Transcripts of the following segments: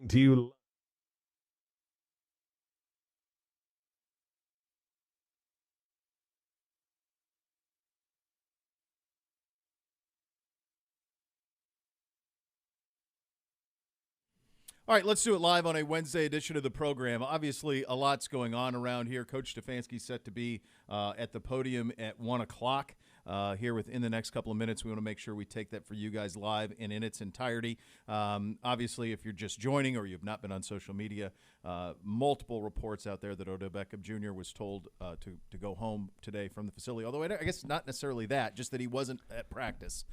Do you? All right, let's do it live on a Wednesday edition of the program. Obviously, a lot's going on around here. Coach Stefanski's set to be at the podium at 1 o'clock here within the next couple of minutes. We want to make sure we take that for you guys live and in its entirety. Obviously, if you're just joining or you've not been on social media, multiple reports out there that Odell Beckham Jr. was told to go home today from the facility. Although I guess not necessarily that, just that he wasn't at practice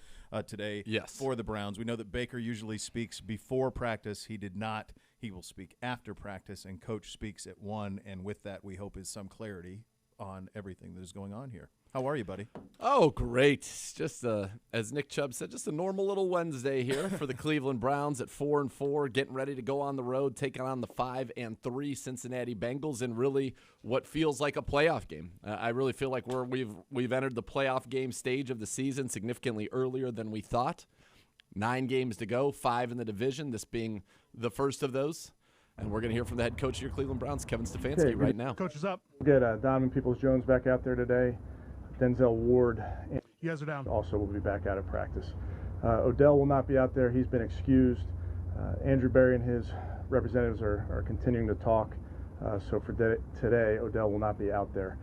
today for the Browns. We know that Baker usually speaks before practice. He did not. He will speak after practice, and Coach speaks at 1, and with that we hope is some clarity on everything that is going on here. How are you, buddy? Oh, great. Just, as Nick Chubb said, just a normal little Wednesday here for the Cleveland Browns at 4-4, getting ready to go on the road, taking on the 5-3 Cincinnati Bengals in really what feels like a playoff game. I really feel like we've entered the playoff game stage of the season significantly earlier than we thought. 9 games to go, 5 in the division, this being the first of those. And we're going to hear from the head coach of your Cleveland Browns, Kevin Stefanski, right now. Coach is up. Get Donovan Peoples-Jones back out there today. Denzel Ward You guys are down. also will be back out of practice. Odell will not be out there. He's been excused. Andrew Berry and his representatives are continuing to talk. So for today, Odell will not be out there.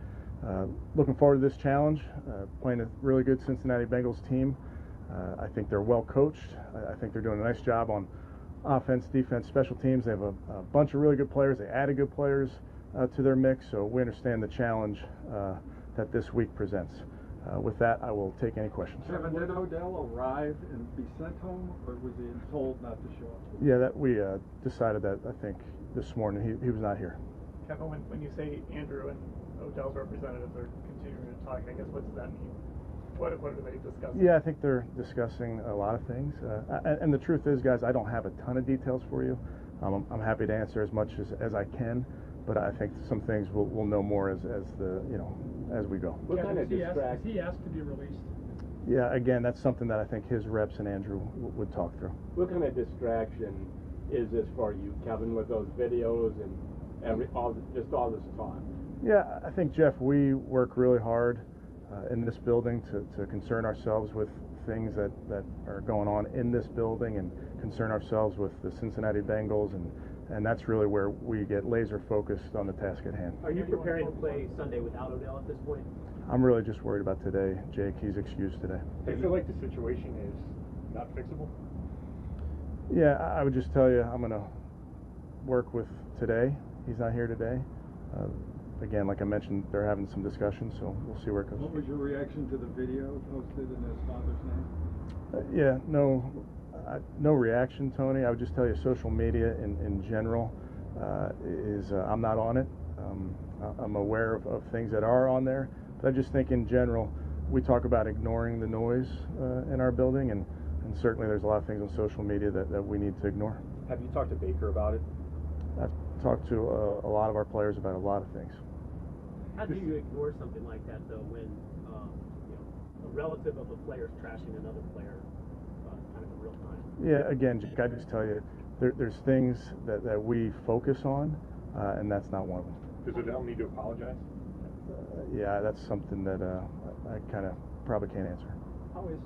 Looking forward to this challenge, playing a really good Cincinnati Bengals team. I think they're well coached. I think they're doing a nice job on offense, defense, special teams. They have a bunch of really good players. They added good players to their mix, so we understand the challenge that this week presents. With that, I will take any questions. Kevin, did Odell arrive and be sent home, or was he told not to show up? Yeah, that we decided that, I think, this morning. He was not here. Kevin, when you say Andrew and Odell's representatives are continuing to talk, I guess what does that mean? What are they discussing? Yeah, I think they're discussing a lot of things. And the truth is, guys, I don't have a ton of details for you. I'm happy to answer as much as I can, but I think some things we'll know more as we go. What kind of is he asked to be released? Yeah, again, that's something that I think his reps and Andrew would talk through. What kind of distraction is this for you, Kevin, with those videos and all this talk? Yeah, I think, Jeff, we work really hard in this building to concern ourselves with things that are going on in this building and concern ourselves with the Cincinnati Bengals, and that's really where we get laser focused on the task at hand. Are you preparing to play Sunday without Odell at this point? I'm really just worried about today, Jake. He's excused today. Do you feel like the situation is not fixable? Yeah, I would just tell you I'm going to work with today. He's not here today. Again, like I mentioned, they're having some discussions, so we'll see where it goes. What was your reaction to the video posted in his father's name? Yeah, no reaction, Tony. I would just tell you social media in general is I'm not on it. I'm aware of things that are on there, but I just think in general we talk about ignoring the noise in our building, and certainly there's a lot of things on social media that we need to ignore. Have you talked to Baker about it? I've talked to a lot of our players about a lot of things. How do you ignore something like that, though, when a relative of a player is trashing another player kind of in real time? Yeah, again, Jake, I just tell you, there's things that we focus on, and that's not one of them. Does Odell need to apologize? Yeah, that's something that I kind of probably can't answer. How is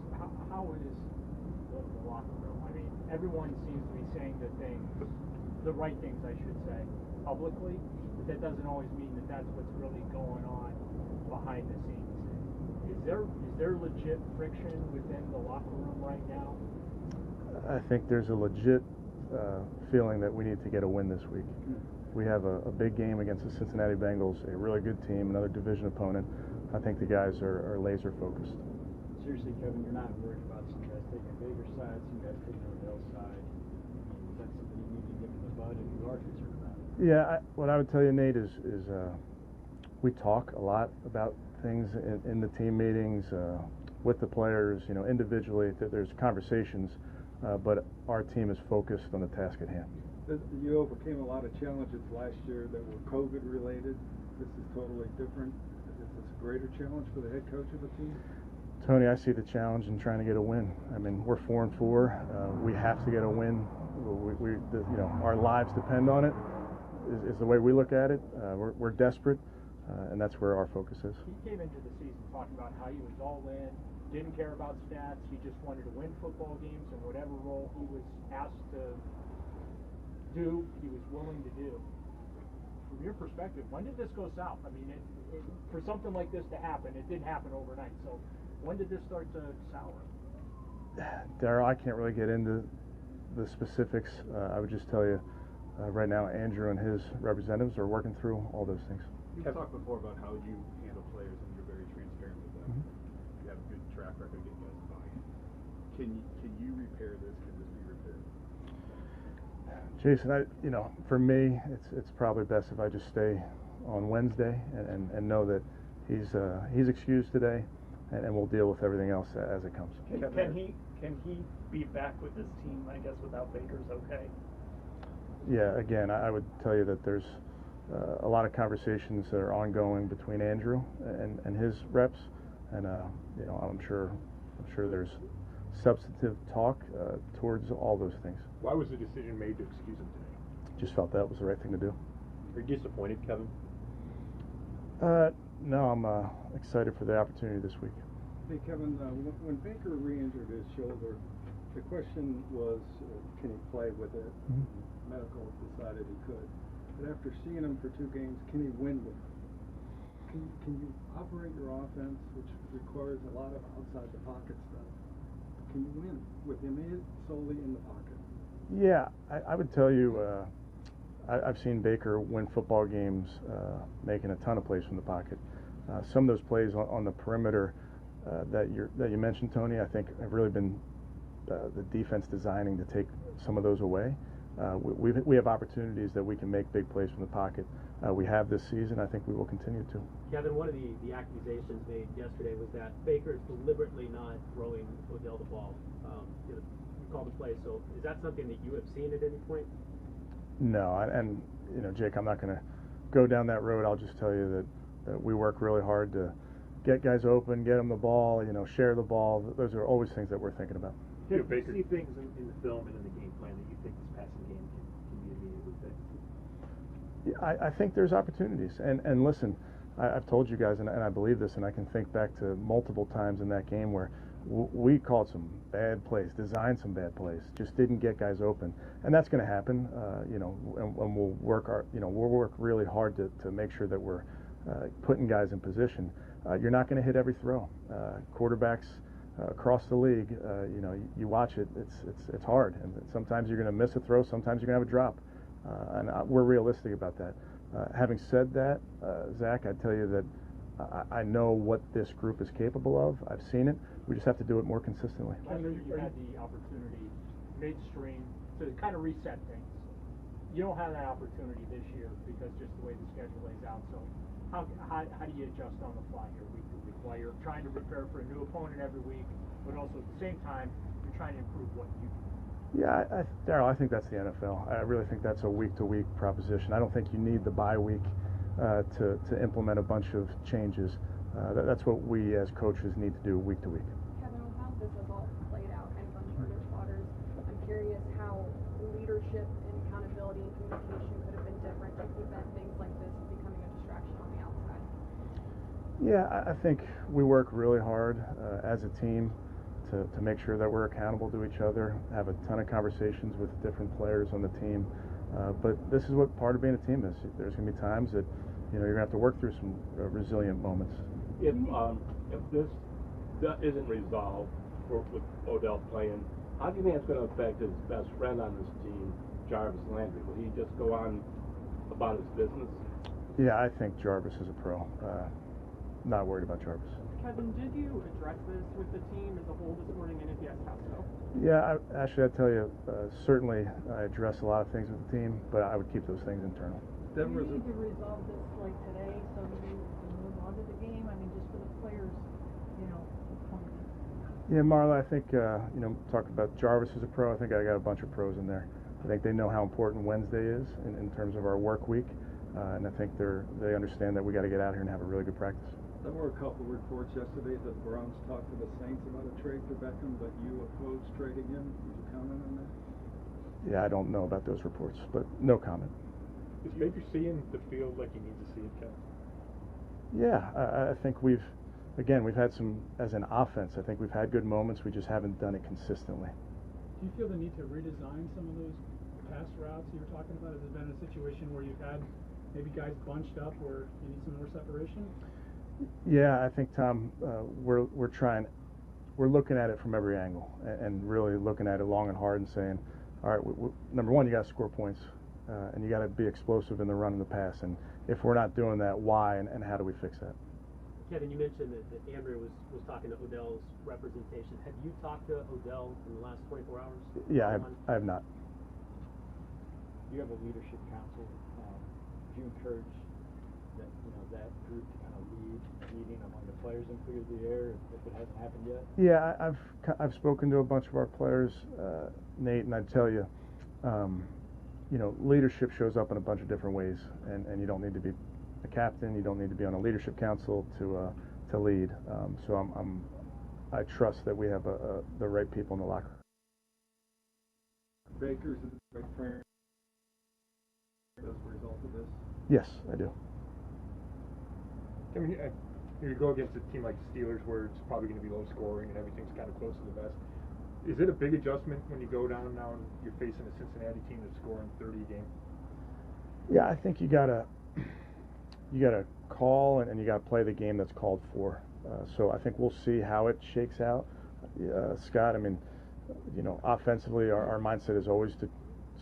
the locker room? I mean, everyone seems to be saying the right things, I should say, publicly, but that doesn't always mean that that's what's really going on behind the scenes. Is there legit friction within the locker room right now? I think there's a legit feeling that we need to get a win this week. We have a big game against the Cincinnati Bengals, a really good team, another division opponent. I think the guys are laser focused. Seriously, Kevin, you're not worried about some guys taking Baker's side, some guys taking Odell's side. Is that something you need to nip in the bud if you are concerned about it? Yeah, what I would tell you, Nate, is we talk a lot about things in the team meetings with the players, individually. There's conversations, but our team is focused on the task at hand. You overcame a lot of challenges last year that were COVID related. This is totally different. Is this a greater challenge for the head coach of the team? Tony, I see the challenge in trying to get a win. I mean, we're 4-4. We have to get a win Our lives depend on it. Is the way we look at it. We're desperate, and that's where our focus is. He came into the season talking about how he was all in, didn't care about stats. He just wanted to win football games, and whatever role he was asked to do, he was willing to do. From your perspective, when did this go south? I mean, for something like this to happen, it didn't happen overnight. So when did this start to sour? Darryl, I can't really get into the specifics. I would just tell you, right now, Andrew and his representatives are working through all those things. You've talked before about how you handle players and you're very transparent with them. Mm-hmm. You have a good track record of getting guys buy-in. Can you repair this? Can this be repaired? Jason, for me, it's probably best if I just stay on Wednesday and know that he's excused today, and we'll deal with everything else as it comes. Can he be back with this team? I guess without Baker's okay. Yeah, again, I would tell you that there's a lot of conversations that are ongoing between Andrew and his reps, and I'm sure there's substantive talk towards all those things. Why was the decision made to excuse him today? Just felt that was the right thing to do. Are you disappointed, Kevin? No, I'm excited for the opportunity this week. Hey, Kevin, when Baker re-injured his shoulder, the question was, can he play with it? Mm-hmm. Medical decided he could. But after seeing him for 2 games, can he win with it? Can you operate your offense, which requires a lot of outside the pocket stuff? Can you win with him solely in the pocket? Yeah, I would tell you, I've seen Baker win football games making a ton of plays from the pocket. Some of those plays on the perimeter that you mentioned, Tony, I think have really been the defense designing to take some of those away. We have opportunities that we can make big plays from the pocket. We have this season. I think we will continue to. Kevin, one of the accusations made yesterday was that Baker is deliberately not throwing Odell the ball. You call the play. So is that something that you have seen at any point? No, and Jake, I'm not going to go down that road. I'll just tell you that we work really hard to get guys open, get them the ball, share the ball. Those are always things that we're thinking about. Do you see things in the film and in the game plan that you think this passing game can be immediately fixed? Yeah, I think there's opportunities. And listen, I've told you guys, and I believe this, and I can think back to multiple times in that game where we called some bad plays, designed some bad plays, just didn't get guys open. And that's going to happen, and we'll work we'll work really hard to make sure that we're putting guys in position. You're not going to hit every throw. Quarterbacks across the league, you watch it, it's hard. And sometimes you're going to miss a throw, sometimes you're going to have a drop. And we're realistic about that. Having said that, Zach, I'd tell you that I know what this group is capable of. I've seen it. We just have to do it more consistently. Last year you had the opportunity midstream to kind of reset things. You don't have that opportunity this year because just the way the schedule lays out. So how do you adjust on the fly here week to week while you're trying to prepare for a new opponent every week, but also at the same time you're trying to improve what you do? Yeah, Darryl, I think that's the NFL. I really think that's a week-to-week proposition. I don't think you need the bye week to implement a bunch of changes. That's what we as coaches need to do week to week. Kevin, on how this has all played out kind of uncharted waters, I'm curious how leadership and accountability and communication could have been different to prevent things like this from becoming a distraction on the outside. Yeah, I think we work really hard as a team to make sure that we're accountable to each other, have a ton of conversations with different players on the team. But this is what part of being a team is. There's going to be times that you're going to have to work through some resilient moments. If this isn't resolved with Odell playing, how do you think it's going to affect his best friend on this team, Jarvis Landry? Will he just go on about his business? Yeah, I think Jarvis is a pro. Not worried about Jarvis. Kevin, did you address this with the team as a whole this morning, and if yes, how so? Yeah, actually, I'd tell you, certainly I address a lot of things with the team, but I would keep those things internal. Do you need to resolve this like today so you can move on to the game? I mean, just for the players, point. Yeah, Marla, I think, talk about Jarvis as a pro. I think I got a bunch of pros in there. I think they know how important Wednesday is in terms of our work week, and I think they understand that we got to get out here and have a really good practice. There were a couple reports yesterday that the Browns talked to the Saints about a trade for Beckham, but you opposed trading him. Would you comment on that? yeah, I don't know about those reports, but no comment. Is Baker seeing the field like he needs to see it, Kevin? Yeah, I think we've had some, as an offense, I think we've had good moments. We just haven't done it consistently. Do you feel the need to redesign some of those pass routes you were talking about? Has there been a situation where you've had maybe guys bunched up where you need some more separation? Yeah, I think, Tom, we're trying. We're looking at it from every angle and really looking at it long and hard and saying, all right, number one, you got to score points and you got to be explosive in the run and the pass. And if we're not doing that, why and how do we fix that? Kevin, you mentioned that Andrew was talking to Odell's representation. Have you talked to Odell in the last 24 hours? Yeah, I have not. You have a leadership council. Do you encourage that group to kind of lead meeting among the players and clear the air if it hasn't happened yet? Yeah, I've spoken to a bunch of our players, Nate, and I'd tell you, leadership shows up in a bunch of different ways, and you don't need to be a captain, you don't need to be on a leadership council to lead. So I trust that we have the right people in the locker room. Baker's in the right frame as a result of this? Yes, I do. I mean, you go against a team like the Steelers where it's probably going to be low scoring and everything's kind of close to the vest. Is it a big adjustment when you go down now and you're facing a Cincinnati team that's scoring 30 a game? Yeah, I think you gotta call and you gotta play the game that's called for. So I think we'll see how it shakes out. Scott, I mean, offensively our mindset is always to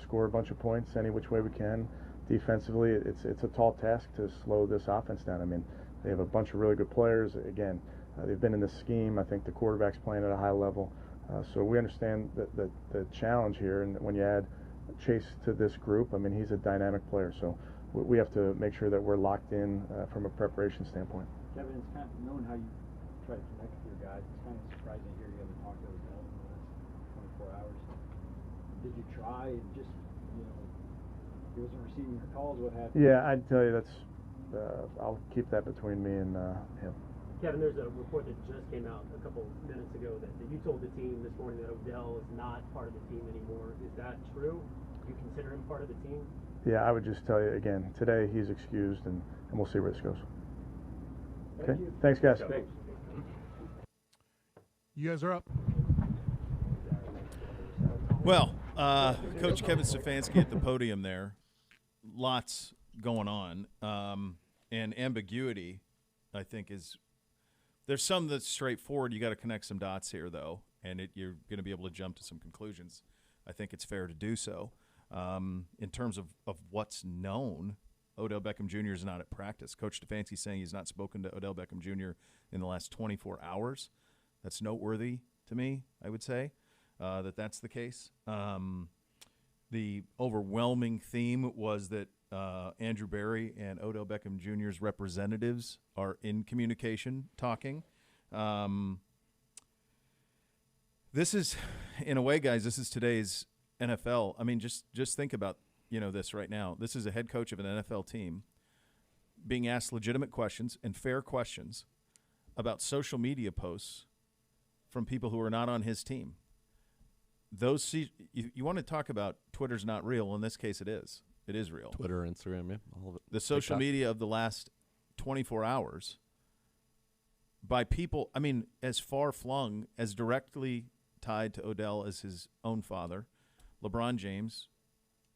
score a bunch of points any which way we can. Defensively, it's a tall task to slow this offense down. I mean, they have a bunch of really good players. Again, they've been in this scheme. I think the quarterback's playing at a high level. So we understand the challenge here. And when you add Chase to this group, I mean, he's a dynamic player. So we have to make sure that we're locked in from a preparation standpoint. Kevin, it's kind of knowing how you try to connect with your guys. It's kind of surprising to hear you haven't talked to Odell in the last 24 hours. Did you try and just, he wasn't receiving your calls? What happened? Yeah, I'd tell you that's. I'll keep that between me and him. Kevin, there's a report that just came out a couple minutes ago that you told the team this morning that Odell is not part of the team anymore. Is that true? Do you consider him part of the team? Yeah, I would just tell you again, today he's excused, and we'll see where this goes. Okay? Thanks, guys. Thanks. You guys are up. Well, Coach Kevin Stefanski at the podium there. Lots going on. And ambiguity, I think, there's some that's straightforward. You got to connect some dots here, though, and you're going to be able to jump to some conclusions. I think it's fair to do so. In terms of what's known, Odell Beckham Jr. is not at practice. Coach Stefanski saying he's not spoken to Odell Beckham Jr. in the last 24 hours. That's noteworthy to me, I would say, that's the case. The overwhelming theme was that Andrew Berry and Odell Beckham Jr.'s representatives are in communication, talking. This is, in a way, guys, this is today's NFL. I mean, just think about this right now. This is a head coach of an NFL team being asked legitimate questions and fair questions about social media posts from people who are not on his team. You want to talk about Twitter's not real. In this case, it is. It is real. Twitter, Instagram, yeah, all of it. The social media of the last 24 hours by people, I mean, as far-flung, as directly tied to Odell as his own father, LeBron James,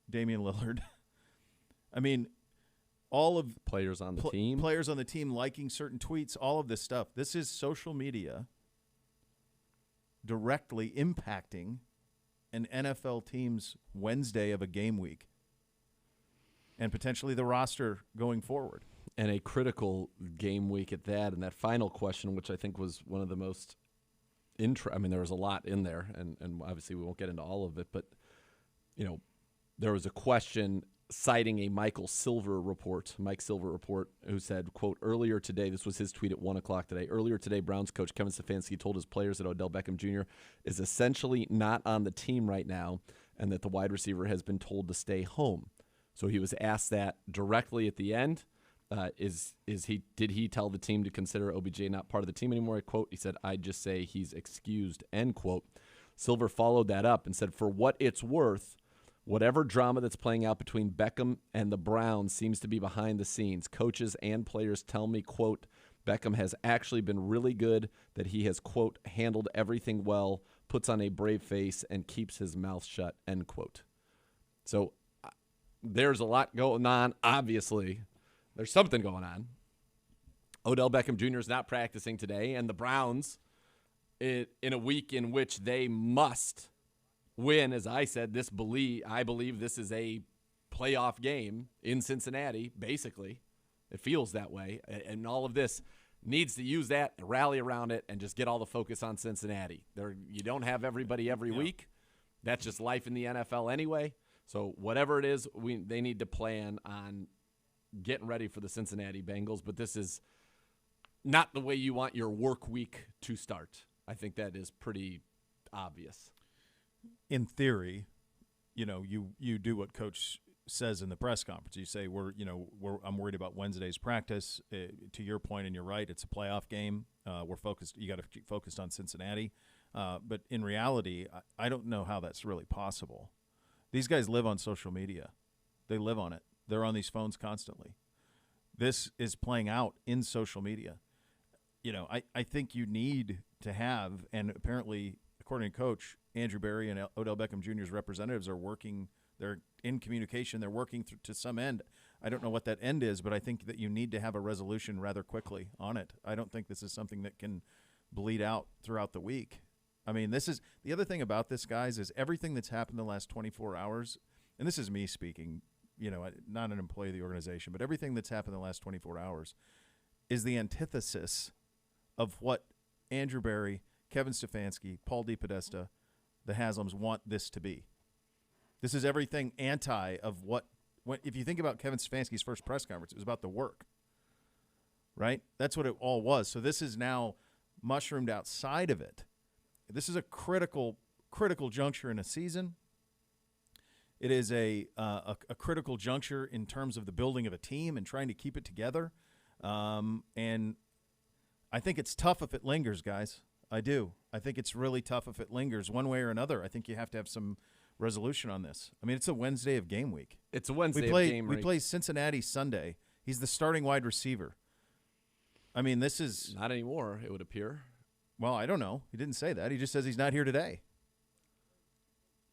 Damian Lillard. I mean, all of players on the team. Players on the team liking certain tweets, all of this stuff. This is social media directly impacting an NFL team's Wednesday of a game week and potentially the roster going forward. And a critical game week at that. And that final question, which I think was one of the most I mean, there was a lot in there, and obviously we won't get into all of it, but, there was a question citing a Mike Silver report, who said, quote, earlier today, this was his tweet at 1 o'clock today, earlier today, Browns coach Kevin Stefanski told his players that Odell Beckham Jr. is essentially not on the team right now and that the wide receiver has been told to stay home. So he was asked that directly at the end. Did he tell the team to consider OBJ not part of the team anymore? Quote, he said, I'd just say he's excused, end quote. Silver followed that up and said, for what it's worth, Whatever drama that's playing out between Beckham and the Browns seems to be behind the scenes. Coaches and players tell me, quote, Beckham has actually been really good, that he has, quote, handled everything well, puts on a brave face, and keeps his mouth shut, end quote. So there's a lot going on, obviously. There's something going on. Odell Beckham Jr. is not practicing today, and the Browns, in a week in which they must win, as I said, I believe this is a playoff game in Cincinnati, basically. It feels that way. And all of this needs to use that, rally around it, and just get all the focus on Cincinnati. You don't have everybody every week. That's just life in the NFL anyway. So whatever it is, they need to plan on getting ready for the Cincinnati Bengals. But this is not the way you want your work week to start. I think that is pretty obvious. In theory, you do what Coach says in the press conference. You say I'm worried about Wednesday's practice. To your point, and you're right, it's a playoff game. We're focused. You got to keep focused on Cincinnati. But in reality, I don't know how that's really possible. These guys live on social media. They live on it. They're on these phones constantly. This is playing out in social media. I think you need to have, and apparently, according to Coach, Andrew Berry and Odell Beckham Jr.'s representatives are working. They're in communication. They're working to some end. I don't know what that end is, but I think that you need to have a resolution rather quickly on it. I don't think this is something that can bleed out throughout the week. I mean, this is the other thing about this, guys, is everything that's happened the last 24 hours, and this is me speaking, not an employee of the organization, but everything that's happened the last 24 hours is the antithesis of what Andrew Berry, Kevin Stefanski, Paul DePodesta, the Haslams want this to be. This is everything anti of if you think about Kevin Stefanski's first press conference, it was about the work, right? That's what it all was. So this is now mushroomed outside of it. This is a critical juncture in a season. It is a critical juncture in terms of the building of a team and trying to keep it together. And I think it's tough if it lingers, guys. I do. I think it's really tough if it lingers one way or another. I think you have to have some resolution on this. I mean, it's a Wednesday of game week. It's a Wednesday of game week. We play Cincinnati Sunday. He's the starting wide receiver. I mean, this is not anymore, it would appear. Well, I don't know. He didn't say that. He just says he's not here today.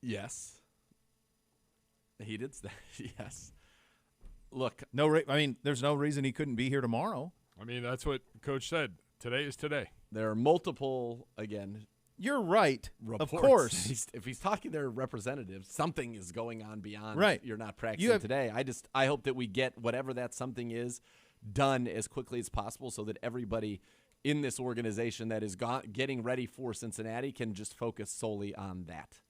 Yes. He did say yes. Look, there's no reason he couldn't be here tomorrow. I mean, that's what Coach said. Today is today. There are multiple, again. You're right. Reports. Of course. If he's talking to their representatives, something is going on beyond you're not practicing today. I hope that we get whatever that something is done as quickly as possible so that everybody in this organization that is getting ready for Cincinnati can just focus solely on that.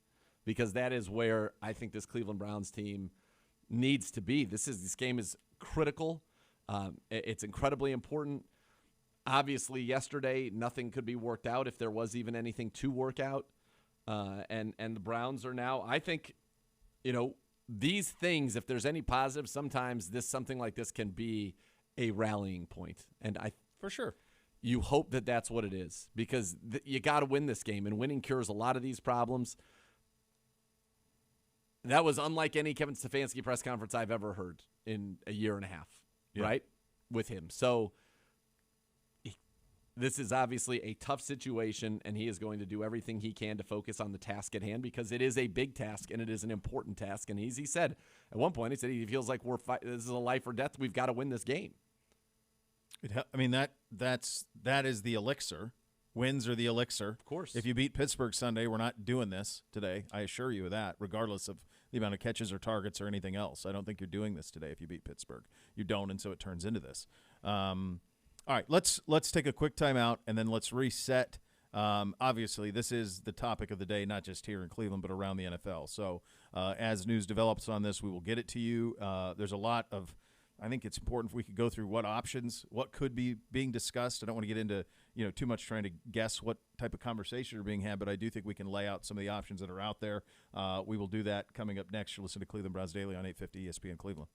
Because that is where I think this Cleveland Browns team needs to be. This game is critical. It's incredibly important. Obviously, yesterday, nothing could be worked out if there was even anything to work out. And the Browns are now, I think, these things, if there's any positive, sometimes something like this can be a rallying point. And for sure, you hope that that's what it is because you got to win this game, and winning cures a lot of these problems. That was unlike any Kevin Stefanski press conference I've ever heard in a year and a half, right, with him. So this is obviously a tough situation, and he is going to do everything he can to focus on the task at hand because it is a big task and it is an important task. And as he said at one point, he feels like this is a life or death. We've got to win this game. That is the elixir. Wins are the elixir. Of course. If you beat Pittsburgh Sunday, we're not doing this today. I assure you of that, regardless of the amount of catches or targets or anything else. I don't think you're doing this today if you beat Pittsburgh. You don't, and so it turns into this. All right, let's take a quick timeout, and then let's reset. Obviously, this is the topic of the day, not just here in Cleveland, but around the NFL. So as news develops on this, we will get it to you. There's a lot of I think it's important if we could go through what could be being discussed. I don't want to get into too much trying to guess what type of conversations are being had, but I do think we can lay out some of the options that are out there. We will do that coming up next. You'll listen to Cleveland Browns Daily on 850 ESPN Cleveland.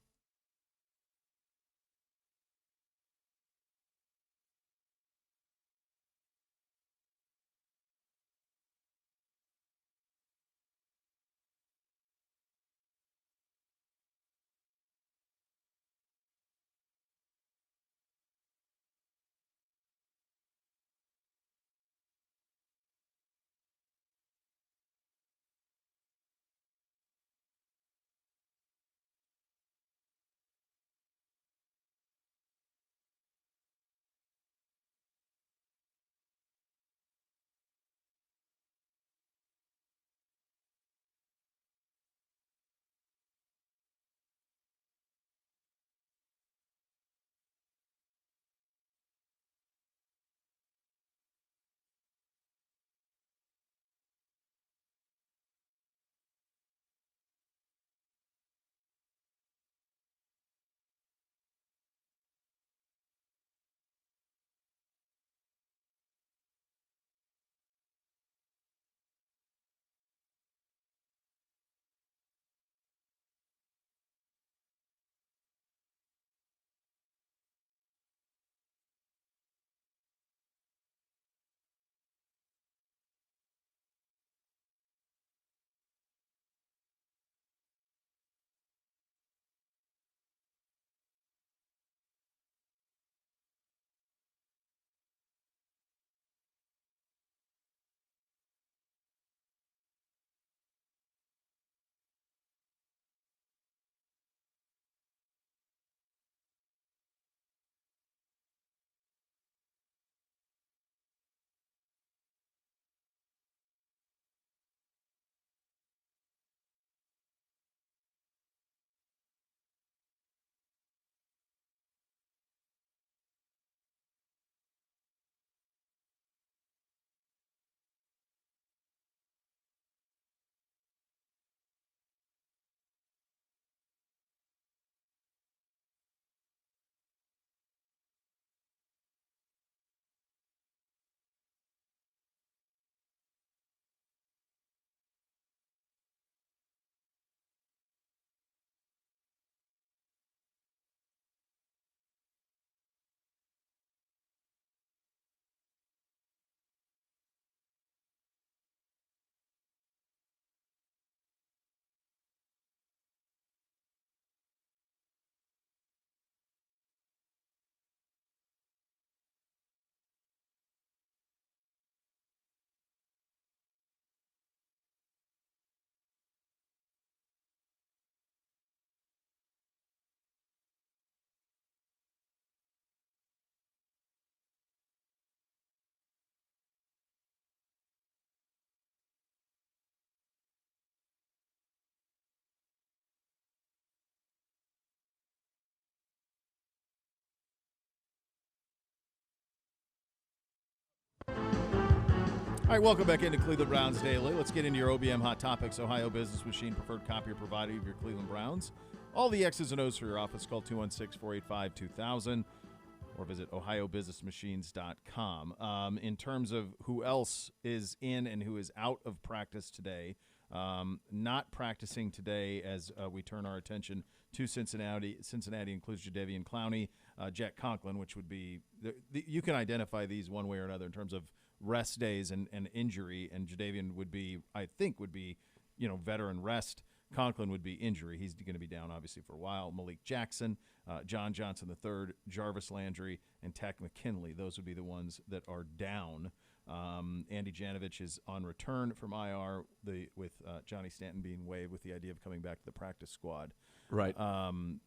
All right, welcome back into Cleveland Browns Daily. Let's get into your OBM Hot Topics. Ohio Business Machine, preferred copier provider of your Cleveland Browns. All the X's and O's for your office. Call 216-485-2000 or visit ohiobusinessmachines.com. In terms of who else is in and who is out of practice today, not practicing today as we turn our attention to Cincinnati. Cincinnati includes Jadeveon Clowney, Jack Conklin, which would be you can identify these one way or another in terms of rest days and injury, and Jadeveon would be, veteran rest. Conklin would be injury. He's going to be down, obviously, for a while. Malik Jackson, John Johnson III, Jarvis Landry, and Tack McKinley. Those would be the ones that are down. Andy Janovich is on return from IR, with Johnny Stanton being waived with the idea of coming back to the practice squad. Right.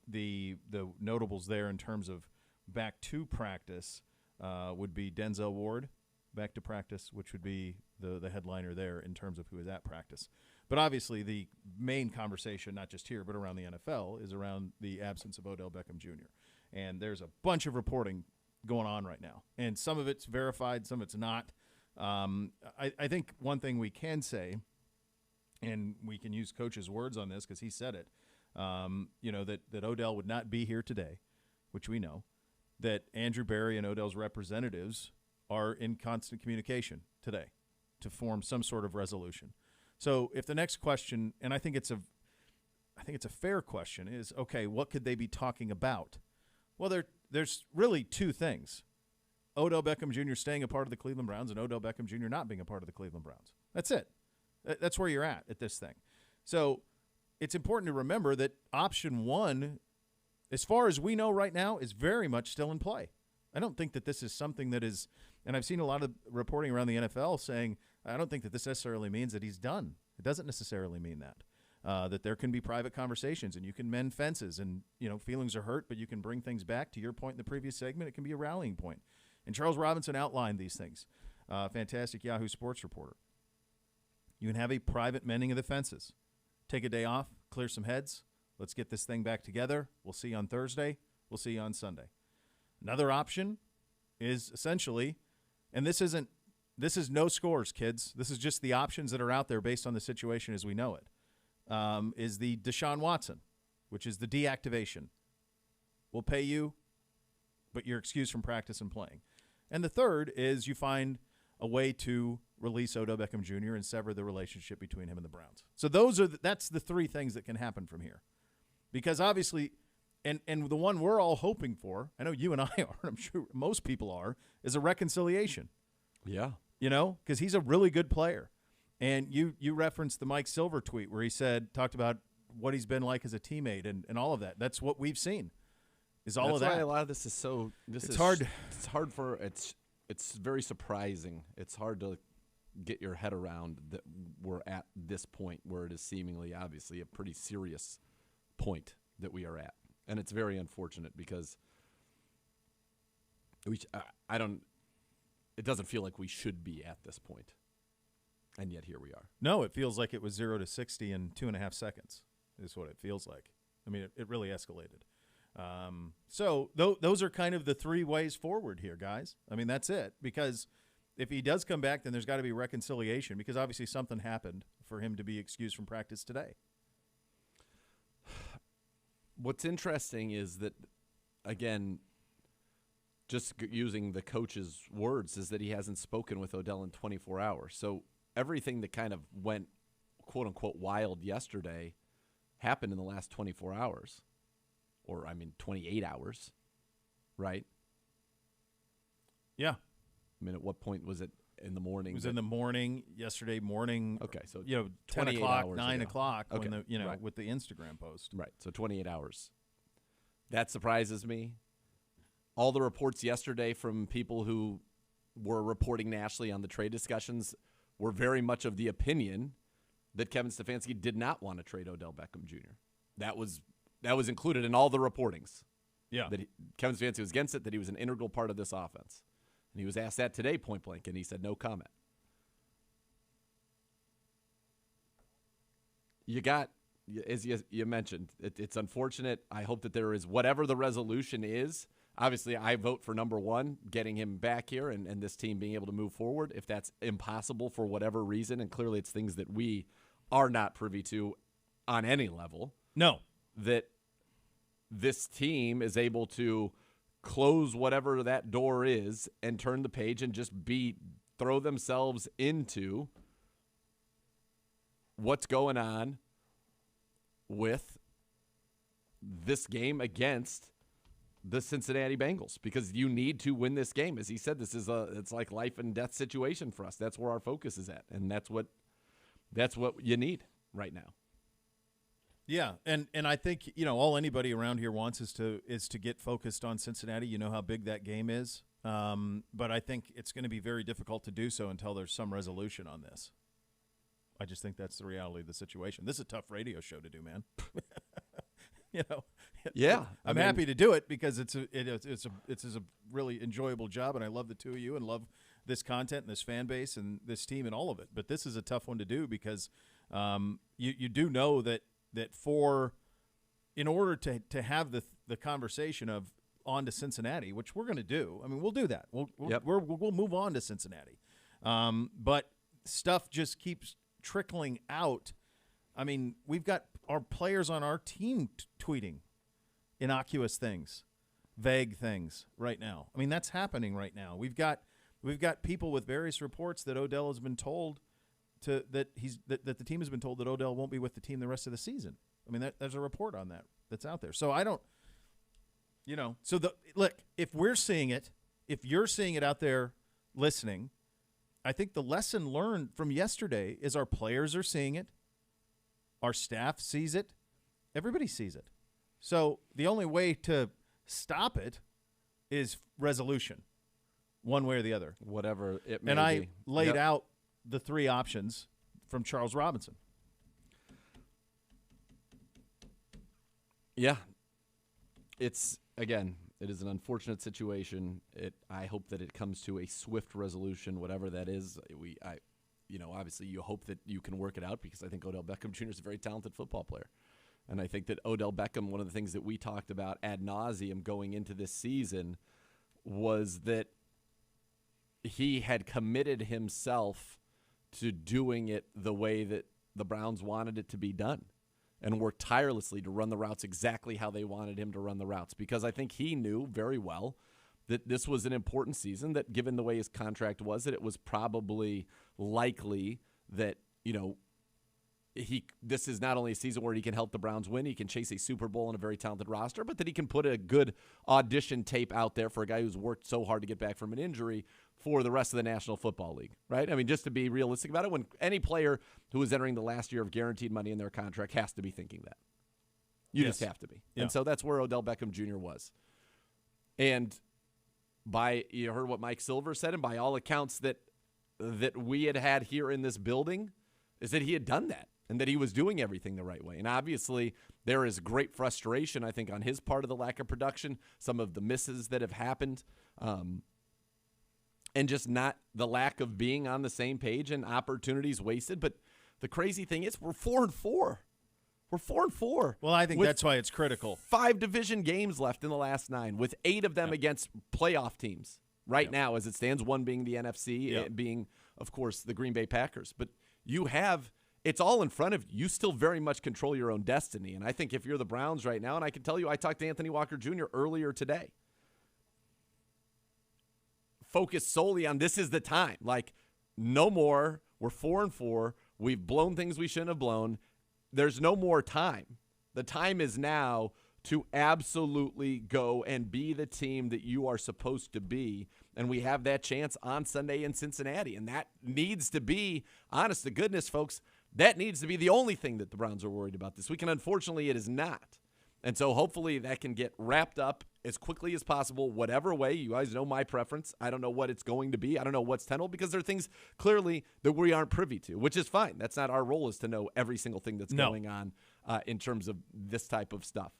The notables there in terms of back to practice would be Denzel Ward back to practice, which would be the headliner there in terms of who is at practice. But obviously the main conversation, not just here but around the NFL, is around the absence of Odell Beckham Jr. And there's a bunch of reporting going on right now. And some of it's verified, some of it's not. I think one thing we can say, and we can use Coach's words on this because he said it, that Odell would not be here today, which we know, that Andrew Berry and Odell's representatives are in constant communication today to form some sort of resolution. So if the next question, and I think it's a fair question, is, okay, what could they be talking about? Well, there's really two things. Odell Beckham Jr. staying a part of the Cleveland Browns and Odell Beckham Jr. not being a part of the Cleveland Browns. That's it. That's where you're at this thing. So it's important to remember that option one, as far as we know right now, is very much still in play. I don't think that this is something that is, and I've seen a lot of reporting around the NFL saying, I don't think that this necessarily means that he's done. It doesn't necessarily mean that. That there can be private conversations and you can mend fences and, feelings are hurt, but you can bring things back. To your point in the previous segment, it can be a rallying point. And Charles Robinson outlined these things. Fantastic Yahoo Sports reporter. You can have a private mending of the fences. Take a day off, clear some heads. Let's get this thing back together. We'll see you on Thursday. We'll see you on Sunday. Another option is essentially, and this is no scores, kids. This is just the options that are out there based on the situation as we know it, is the Deshaun Watson, which is the deactivation. We'll pay you, but you're excused from practice and playing. And the third is you find a way to release Odell Beckham Jr. and sever the relationship between him and the Browns. So that's the three things that can happen from here. Because obviously, and the one we're all hoping for, I know you and I are, I'm sure most people are, is a reconciliation. Yeah. Because he's a really good player. And you referenced the Mike Silver tweet where he talked about what he's been like as a teammate and all of that. That's what we've seen. Is all of that. That's why a lot of this is so. It's hard. It's hard for it's very surprising. It's hard to get your head around that we're at this point where it is seemingly, obviously, a pretty serious point that we are at, and it's very unfortunate because it doesn't feel like we should be at this point, and yet here we are. No, it feels like it was 0 to 60 in 2.5 seconds. Is what it feels like. I mean, it really escalated. So those are kind of the three ways forward here, guys. I mean, that's it. Because if he does come back, then there's got to be reconciliation because obviously something happened for him to be excused from practice today. What's interesting is that, again, just using the coach's words, is that he hasn't spoken with Odell in 24 hours. So everything that kind of went, quote-unquote, wild yesterday happened in the last 24 hours. Or, 28 hours, right? Yeah. At what point was it in the morning? It was in the morning, yesterday morning. Okay, so 10 o'clock, 9 ago. o'clock, okay. when right. with the Instagram post. Right, so 28 hours. That surprises me. All the reports yesterday from people who were reporting nationally on the trade discussions were very much of the opinion that Kevin Stefanski did not want to trade Odell Beckham Jr. That was included in all the reportings. Yeah. That Kevin Stefanski was against it, that he was an integral part of this offense. And he was asked that today, point blank, and he said no comment. You got, as you mentioned, it's unfortunate. I hope that there is, whatever the resolution is, obviously I vote for number one, getting him back here and this team being able to move forward. If that's impossible for whatever reason, and clearly it's things that we are not privy to on any level. No. That this team is able to close whatever that door is and turn the page and just throw themselves into what's going on with this game against the Cincinnati Bengals, because you need to win this game. As he said, it's like life and death situation for us. That's where our focus is at, and that's what you need right now. Yeah, and I think, all anybody around here wants is to get focused on Cincinnati. You know how big that game is. But I think it's going to be very difficult to do so until there's some resolution on this. I just think that's the reality of the situation. This is a tough radio show to do, man. Yeah, I'm happy to do it because it's a really enjoyable job, and I love the two of you and love this content and this fan base and this team and all of it. But this is a tough one to do because you do know that in order to have the conversation of on to Cincinnati, which we're going to do. I mean, we'll do that. We'll move on to Cincinnati. But stuff just keeps trickling out. I mean, we've got our players on our team tweeting innocuous things, vague things right now. I mean, that's happening right now. We've got people with various reports that Odell has been told that the team has been told that Odell won't be with the team the rest of the season. I mean, there's a report on that's out there. So I don't. Look, if we're seeing it, if you're seeing it out there listening, I think the lesson learned from yesterday is our players are seeing it, our staff sees it, everybody sees it. So the only way to stop it is resolution, one way or the other. Whatever it may be. And I laid out the three options from Charles Robinson. Yeah. It is an unfortunate situation. I hope that it comes to a swift resolution, whatever that is. Obviously you hope that you can work it out because I think Odell Beckham Jr. is a very talented football player. And I think that Odell Beckham, one of the things that we talked about ad nauseum going into this season was that he had committed himself to doing it the way that the Browns wanted it to be done and worked tirelessly to run the routes exactly how they wanted him to run the routes, because I think he knew very well that this was an important season, that given the way his contract was, that it was probably likely that, this is not only a season where he can help the Browns win, he can chase a Super Bowl in a very talented roster, but that he can put a good audition tape out there for a guy who's worked so hard to get back from an injury for the rest of the National Football League, right? I mean, just to be realistic about it, when any player who is entering the last year of guaranteed money in their contract has to be thinking that. You just have to be. Yeah. And so that's where Odell Beckham Jr. was. And you heard what Mike Silver said, and by all accounts that we had here in this building, is that he had done that and that he was doing everything the right way. And obviously there is great frustration, I think, on his part of the lack of production, some of the misses that have happened, and just not the lack of being on the same page and opportunities wasted. But the crazy thing is we're 4-4. We're 4-4. Well, I think that's why it's critical. 5 division games left in the last 9, with 8 of them against playoff teams now as it stands, one being the NFC, being, of course, the Green Bay Packers. But it's all in front of you. You still very much control your own destiny. And I think if you're the Browns right now, and I can tell you, I talked to Anthony Walker Jr. earlier today, focus solely on this is the time. Like, no more. We're 4-4. We've blown things we shouldn't have blown. There's no more time. The time is now to absolutely go and be the team that you are supposed to be. And we have that chance on Sunday in Cincinnati. And that needs to be, honest to goodness, folks, that needs to be the only thing that the Browns are worried about this week. And unfortunately, it is not. And so hopefully that can get wrapped up as quickly as possible, whatever way. You guys know my preference. I don't know what it's going to be. I don't know what's tenable, because there are things clearly that we aren't privy to, which is fine. That's not our role, is to know every single thing that's going on in terms of this type of stuff.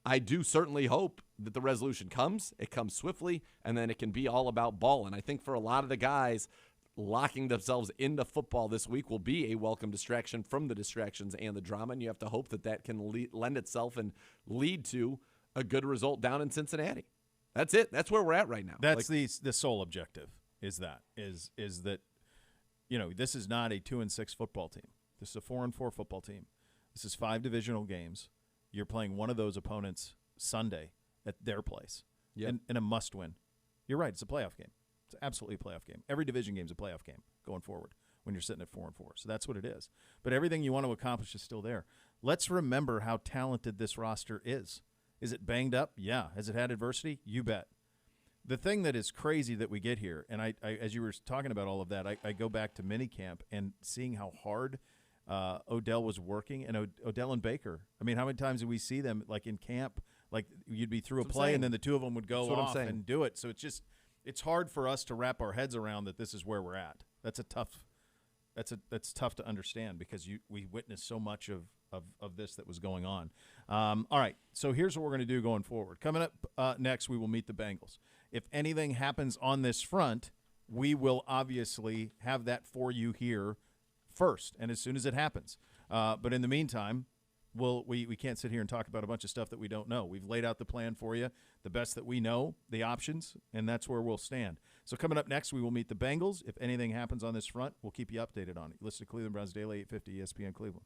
I do certainly hope that the resolution comes. It comes swiftly, and then it can be all about ball. And I think for a lot of the guys, locking themselves into football this week will be a welcome distraction from the distractions and the drama, and you have to hope that that can lend itself and lead to a good result down in Cincinnati. That's it. That's where we're at right now. That's the sole objective. Is that this is not a 2-6 football team. This is a 4-4 football team. This is 5 divisional games. You're playing one of those opponents Sunday at their place in a must-win. You're right. It's a playoff game. It's absolutely a playoff game. Every division game is a playoff game going forward when you're sitting at 4-4. So that's what it is. But everything you want to accomplish is still there. Let's remember how talented this roster is. Is it banged up? Yeah. Has it had adversity? You bet. The thing that is crazy that we get here, and I as you were talking about all of that, I go back to minicamp and seeing how hard Odell was working, and Odell and Baker. I mean, how many times did we see them like in camp? Like you'd be through a play, and then the two of them would go off and do it. So it's hard for us to wrap our heads around that this is where we're at. That's tough to understand because we witnessed so much of this that was going on. All right, so here's what we're going to do going forward. Coming up next, we will meet the Bengals. If anything happens on this front, we will obviously have that for you here first and as soon as it happens. But in the meantime, we can't sit here and talk about a bunch of stuff that we don't know. We've laid out the plan for you, the best that we know, the options, and that's where we'll stand. So coming up next, we will meet the Bengals. If anything happens on this front, we'll keep you updated on it. Listen to Cleveland Browns Daily, 850 ESPN Cleveland.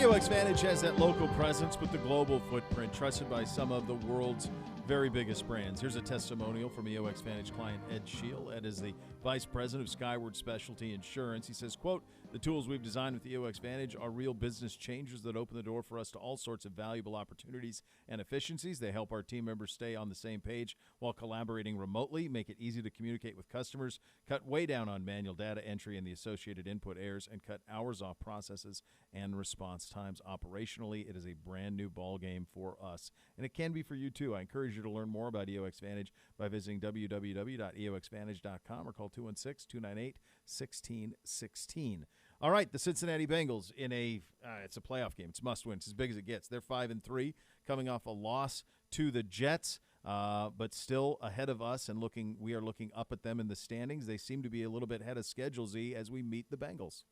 EOX Vantage has that local presence with the global footprint, trusted by some of the world's very biggest brands. Here's a testimonial from EOX Vantage client Ed Scheel. Ed is the Vice President of Skyward Specialty Insurance. He says, quote, "The tools we've designed with EOX Vantage are real business changers that open the door for us to all sorts of valuable opportunities and efficiencies. They help our team members stay on the same page while collaborating remotely, make it easy to communicate with customers, cut way down on manual data entry and the associated input errors, and cut hours off processes and response times. Operationally, it is a brand new ball game for us, and it can be for you too. I encourage you to learn more about EOX Vantage by visiting www.eoxvantage.com or call 216-298-1616. All right, the Cincinnati Bengals in it's a playoff game. It's a must win. It's as big as it gets. They're 5-3, coming off a loss to the Jets, but still ahead of us, and we are looking up at them in the standings. They seem to be a little bit ahead of schedule, Z, as we meet the Bengals.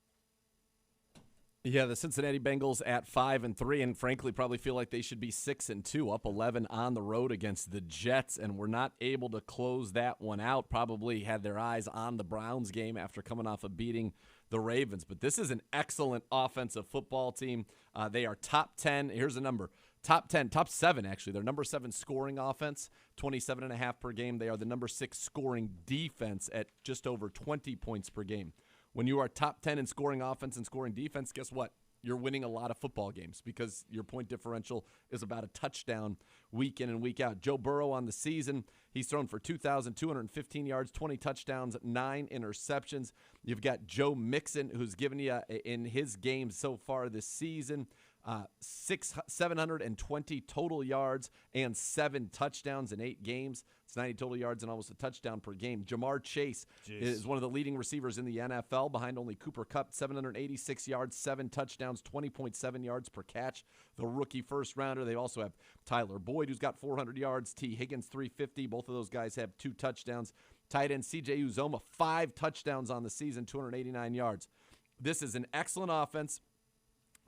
Yeah, the Cincinnati Bengals at 5-3, and frankly probably feel like they should be 6-2, up 11 on the road against the Jets, and were not able to close that one out. Probably had their eyes on the Browns game after coming off of beating the Ravens. But this is an excellent offensive football team. They are top 10. Here's a number. Top 7, actually. They're number 7 scoring offense, 27.5 per game. They are the number 6 scoring defense at just over 20 points per game. When you are top 10 in scoring offense and scoring defense, guess what? You're winning a lot of football games because your point differential is about a touchdown week in and week out. Joe Burrow on the season, he's thrown for 2,215 yards, 20 touchdowns, 9 interceptions. You've got Joe Mixon, who's given you in his games so far this season, 720 total yards and 7 touchdowns in 8 games. It's 90 total yards and almost a touchdown per game. Jamar Chase is one of the leading receivers in the NFL, behind only Cooper Kupp, 786 yards, 7 touchdowns, 20.7 yards per catch. The rookie first rounder. They also have Tyler Boyd, who's got 400 yards, T. Higgins, 350. Both of those guys have 2 touchdowns. Tight end C.J. Uzomah, 5 touchdowns on the season, 289 yards. This is an excellent offense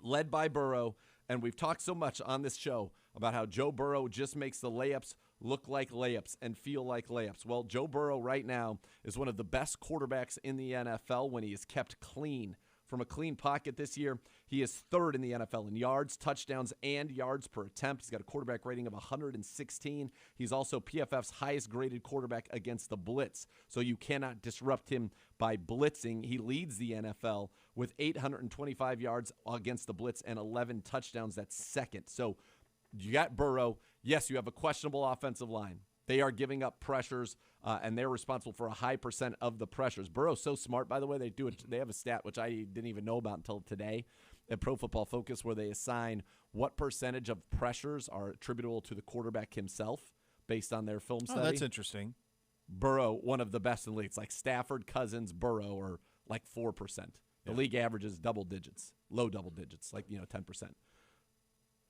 led by Burrow, and we've talked so much on this show about how Joe Burrow just makes the layups look like layups and feel like layups. Well, Joe Burrow right now is one of the best quarterbacks in the NFL when he is kept clean. From a clean pocket this year, he is 3rd in the NFL in yards, touchdowns, and yards per attempt. He's got a quarterback rating of 116. He's also PFF's highest-graded quarterback against the blitz, so you cannot disrupt him by blitzing. He leads the NFL with 825 yards against the blitz and 11 touchdowns. That's 2nd. So you got Burrow. Yes, you have a questionable offensive line. They are giving up pressures, and they're responsible for a high percent of the pressures. Burrow's so smart, by the way. They have a stat, which I didn't even know about until today, at Pro Football Focus, where they assign what percentage of pressures are attributable to the quarterback himself based on their film study. Oh, that's interesting. Burrow, one of the best in the league. It's like Stafford, Cousins, Burrow are like 4%. The league average is double digits, low double digits, like 10%.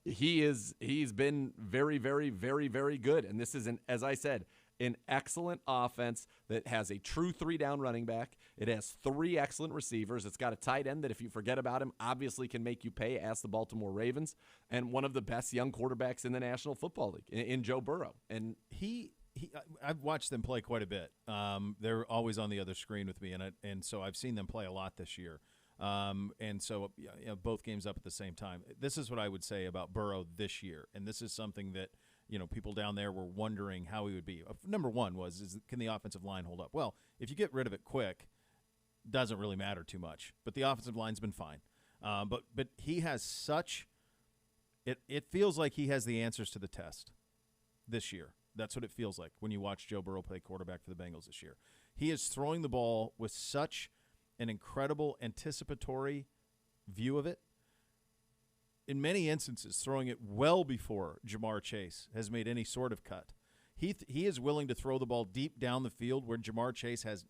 He's been very, very, very, very good. And this is, as I said, an excellent offense that has a true 3-down running back. It has 3 excellent receivers. It's got a tight end that, if you forget about him, obviously can make you pay. Ask the Baltimore Ravens. And one of the best young quarterbacks in the National Football League in Joe Burrow. And I've watched them play quite a bit. They're always on the other screen with me, and so I've seen them play a lot this year. And so both games up at the same time. This is what I would say about Burrow this year, and this is something that people down there were wondering how he would be. Number one can the offensive line hold up? Well, if you get rid of it quick, doesn't really matter too much. But the offensive line's been fine. But he has such it feels like he has the answers to the test this year. That's what it feels like when you watch Joe Burrow play quarterback for the Bengals this year. He is throwing the ball with such an incredible anticipatory view of it. In many instances, throwing it well before Jamar Chase has made any sort of cut. He is willing to throw the ball deep down the field where Jamar Chase has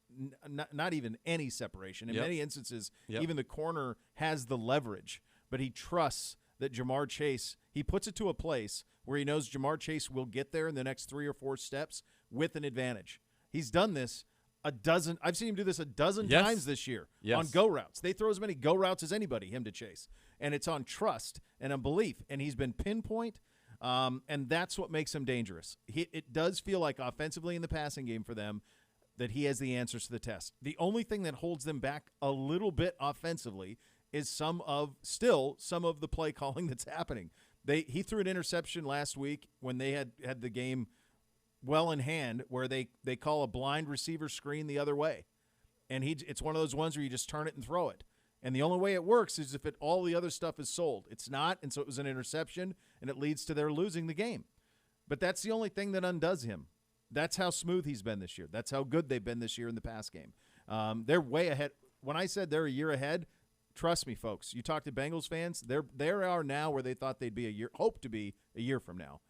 not even any separation. In many instances, even the corner has the leverage, but he trusts that Jamar Chase, he puts it to a place where he knows Jamar Chase will get there in the next 3 or 4 steps with an advantage. He's done this I've seen him do this a dozen times this year on go routes. They throw as many go routes as anybody, him to Chase. And it's on trust and on belief. And he's been pinpoint, and that's what makes him dangerous. It does feel like offensively in the passing game for them that he has the answers to the test. The only thing that holds them back a little bit offensively is some of the play calling that's happening. He threw an interception last week when they had the game well in hand, where they call a blind receiver screen the other way, and it's one of those ones where you just turn it and throw it. And the only way it works is if all the other stuff is sold. It's not, and so it was an interception, and it leads to their losing the game. But that's the only thing that undoes him. That's how smooth he's been this year. That's how good they've been this year in the pass game. They're way ahead. When I said they're a year ahead, trust me, folks. You talk to Bengals fans, they are now where they thought they'd be hope to be a year from now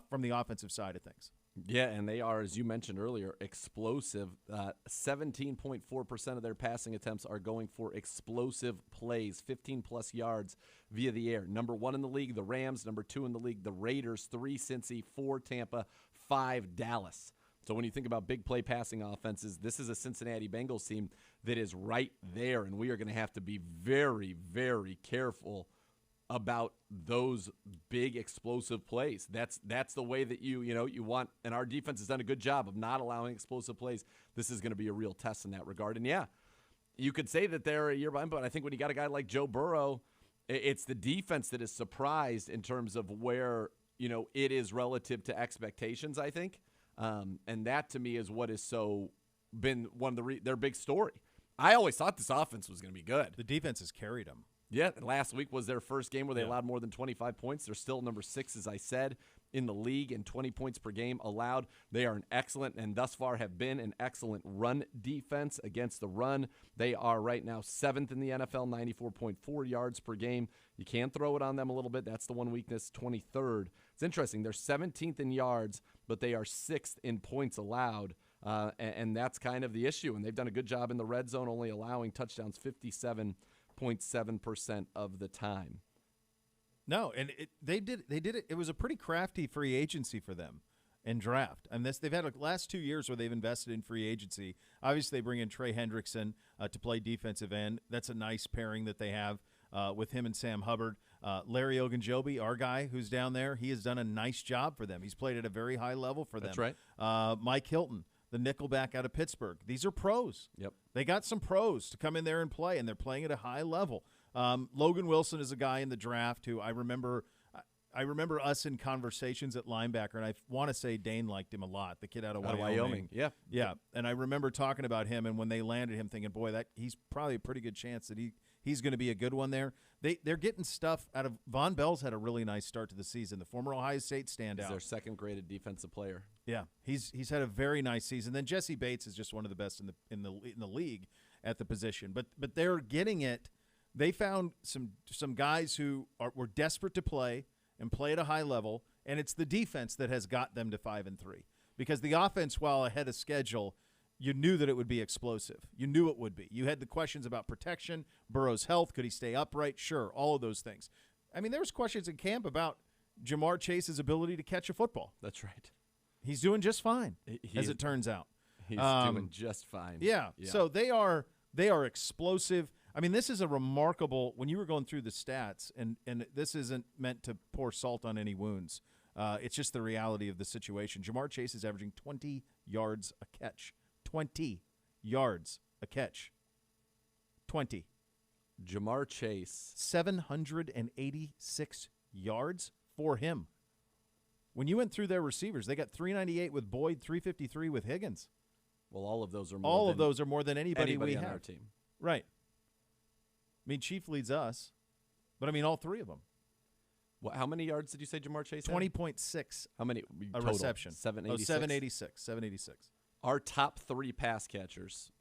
from the offensive side of things. Yeah, and they are, as you mentioned earlier, explosive. 17.4% of their passing attempts are going for explosive plays, 15-plus yards via the air. Number 1 in the league, the Rams. Number 2 in the league, the Raiders. 3, Cincy. 4, Tampa. 5, Dallas. So when you think about big play passing offenses, this is a Cincinnati Bengals team that is right there, and we are going to have to be very, very careful about those big explosive plays. That's the way that you want, and our defense has done a good job of not allowing explosive plays. This is going to be a real test in that regard. And yeah, you could say that they're a year behind, but I think when you got a guy like Joe Burrow, it's the defense that is surprised in terms of where it is relative to expectations, I think. And that to me is what has been one of their big story. I always thought this offense was going to be good. The defense has carried them. Yeah, last week was their first game where they allowed more than 25 points. They're still number 6, as I said, in the league in 20 points per game allowed. They are an excellent, and thus far have been an excellent run defense against the run. They are right now 7th in the NFL, 94.4 yards per game. You can throw it on them a little bit. That's the one weakness, 23rd. It's interesting. They're 17th in yards, but they are 6th in points allowed. And that's kind of the issue. And they've done a good job in the red zone, only allowing touchdowns 57.7% of the time. No, and they did it. It was a pretty crafty free agency for them and draft. And they've had last 2 years where they've invested in free agency. Obviously, they bring in Trey Hendrickson to play defensive end. That's a nice pairing that they have with him and Sam Hubbard. Larry Ogunjobi, our guy who's down there, he has done a nice job for them. He's played at a very high level for them. That's right. Mike Hilton, the nickelback out of Pittsburgh. These are pros. Yep. They got some pros to come in there and play, and they're playing at a high level. Logan Wilson is a guy in the draft who I remember us in conversations at linebacker, and I want to say Dane liked him a lot, the kid out of Wyoming. Yeah. Yeah, and I remember talking about him, and when they landed him thinking, boy, that he's probably a pretty good chance that he's going to be a good one there. They're getting stuff out of – Von Bell's had a really nice start to the season, the former Ohio State standout. He's their second-graded defensive player. Yeah, he's had a very nice season. Then Jesse Bates is just one of the best in the league at the position. But they're getting it. They found some guys who were desperate to play and play at a high level, and it's the defense that has got them to 5-3. Because the offense, while ahead of schedule, you knew that it would be explosive. You knew it would be. You had the questions about protection, Burrow's health, could he stay upright? Sure, all of those things. I mean, there was questions in camp about Jamar Chase's ability to catch a football. That's right. He's doing just fine, as it turns out. He's doing just fine. Yeah. So they are explosive. I mean, this is a remarkable – when you were going through the stats, and this isn't meant to pour salt on any wounds. It's just the reality of the situation. Jamar Chase is averaging 20 yards a catch. 20 yards a catch. 20. Jamar Chase. 786 yards for him. When you went through their receivers, they got 398 with Boyd, 353 with Higgins. Well, all of those are more than anybody we on have. our team. Right. I mean, Chief leads us, but I mean all three of them. Well, how many yards did you say Jamar Chase had? 20.6. How many? A total? reception. 786? 786. Our top 3 pass catchers,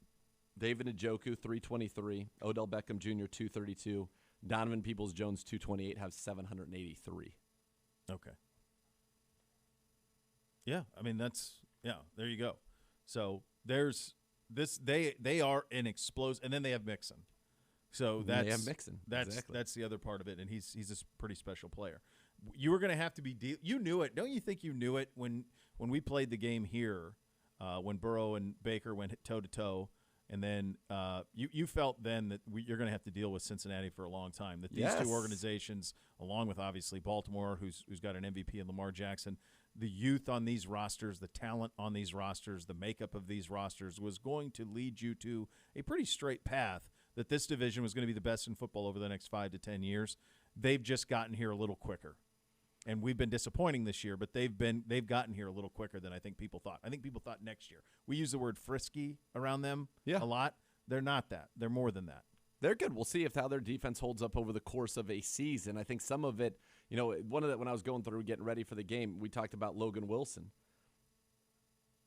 David Njoku, 323, Odell Beckham Jr., 232, Donovan Peoples-Jones, 228, have 783. Okay. Yeah, I mean, there you go. So there's this, they are an explosive, and then they have Mixon. So they have Mixon. Exactly. That's the other part of it, and he's a pretty special player. You were going to have to be you knew it. Don't you think you knew it when we played the game here, when Burrow and Baker went toe-to-toe, and then you felt then that you're going to have to deal with Cincinnati for a long time, that these two organizations, along with obviously Baltimore, who's got an MVP in Lamar Jackson, the youth on these rosters, the talent on these rosters, the makeup of these rosters was going to lead you to a pretty straight path that this division was going to be the best in football over the next 5 to 10 years. They've just gotten here a little quicker. And we've been disappointing this year, but they've gotten here a little quicker than I think people thought. I think people thought next year. We use the word frisky around them a lot. They're not that. They're more than that. They're good. We'll see how their defense holds up over the course of a season. I think some of it, when I was going through getting ready for the game, we talked about Logan Wilson.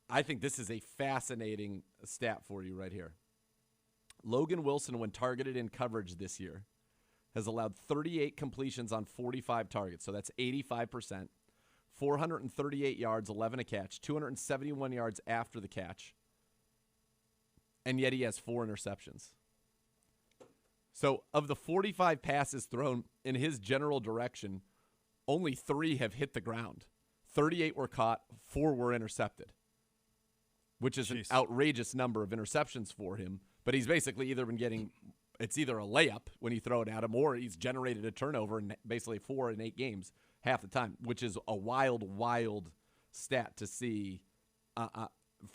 I think this is a fascinating stat for you right here. Logan Wilson, when targeted in coverage this year, has allowed 38 completions on 45 targets, so that's 85%, 438 yards, 11 a catch, 271 yards after the catch, and yet he has 4 interceptions. So of the 45 passes thrown in his general direction, only 3 have hit the ground. 38 were caught, 4 were intercepted, which is an outrageous number of interceptions for him. But he's basically either been getting – it's either a layup when you throw it at him or he's generated a turnover in basically 4 in 8 games half the time, which is a wild, wild stat to see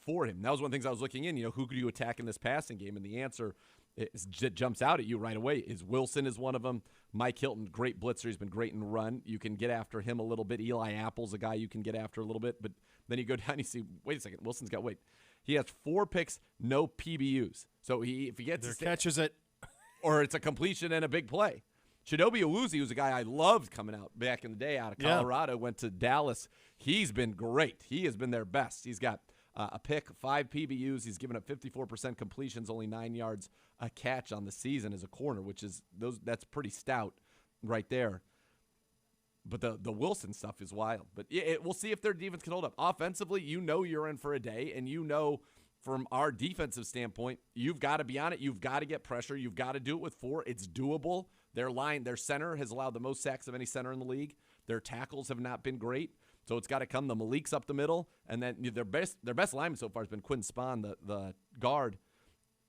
for him. That was one of the things I was looking in. Who could you attack in this passing game? And the answer – it jumps out at you right away is Wilson is one of them. Mike Hilton, great blitzer. He's been great in run. You can get after him a little bit. Eli Apple's a guy you can get after a little bit. But then you go down and you see, wait a second, Wilson's got weight. He has 4 picks, no PBUs. So if he gets catches it, or it's a completion and a big play. Chidobe Awuzie, who's a guy I loved coming out back in the day out of Colorado, went to Dallas. He's been great. He has been their best. He's got a pick, 5 PBUs. He's given up 54% completions, only 9 yards a catch on the season as a corner, which is that's pretty stout right there. But the Wilson stuff is wild. But we'll see if their defense can hold up. Offensively, you're in for a day, and from our defensive standpoint, you've got to be on it. You've got to get pressure. You've got to do it with 4. It's doable. Their center has allowed the most sacks of any center in the league. Their tackles have not been great. So it's got to come. The Malik's up the middle, and then their best lineman so far has been Quinn Spahn, the guard.